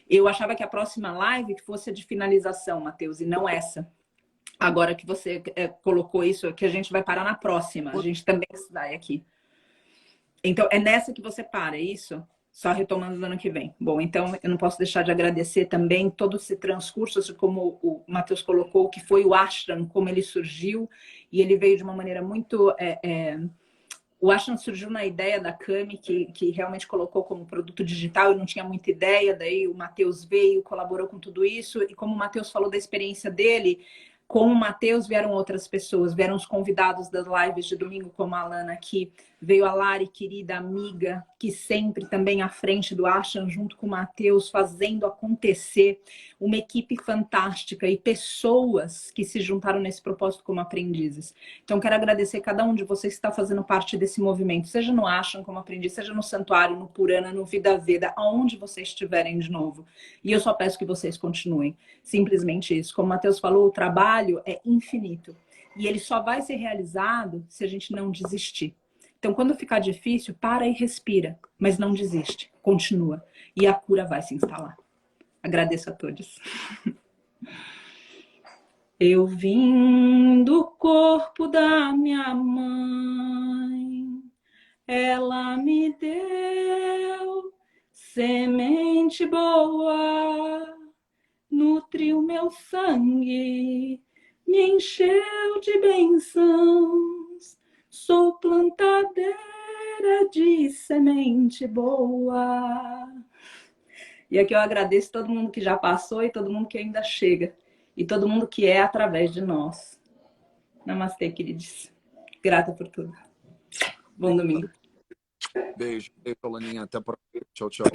E: Eu achava que a próxima live fosse a de finalização, Matheus, e não essa. Agora que você colocou isso, que a gente vai parar na próxima. A gente também sai aqui. Então, é nessa que você para, é isso? Só retomando no ano que vem. Bom, então eu não posso deixar de agradecer também todo esse transcurso, assim como o Matheus colocou, que foi o ashram, como ele surgiu, e ele veio de uma maneira muito... O ashram surgiu na ideia da Cami, que realmente colocou como produto digital, eu não tinha muita ideia, daí o Matheus veio, colaborou com tudo isso, e como o Matheus falou da experiência dele, com o Matheus vieram outras pessoas, vieram os convidados das lives de domingo, como a Alana aqui, veio a Lari, querida amiga, que sempre também à frente do ashram, junto com o Matheus, fazendo acontecer, uma equipe fantástica e pessoas que se juntaram nesse propósito como aprendizes. Então, quero agradecer cada um de vocês que está fazendo parte desse movimento, seja no ashram como aprendiz, seja no santuário, no Purana, no Vida Veda, aonde vocês estiverem de novo. E eu só peço que vocês continuem. Simplesmente isso. Como o Matheus falou, o trabalho é infinito. E ele só vai ser realizado se a gente não desistir. Então, quando ficar difícil, para e respira. Mas não desiste. Continua. E a cura vai se instalar. Agradeço a todos. Eu vim do corpo da minha mãe. Ela me deu semente boa. Nutriu meu sangue, me encheu de bênçãos. Sou plantadeira de semente boa. E aqui eu agradeço todo mundo que já passou e todo mundo que ainda chega. E todo mundo que é através de nós. Namastê, queridos. Grata por tudo. Bom domingo.
B: Beijo, Alaninha. Até a próxima. Tchau, tchau.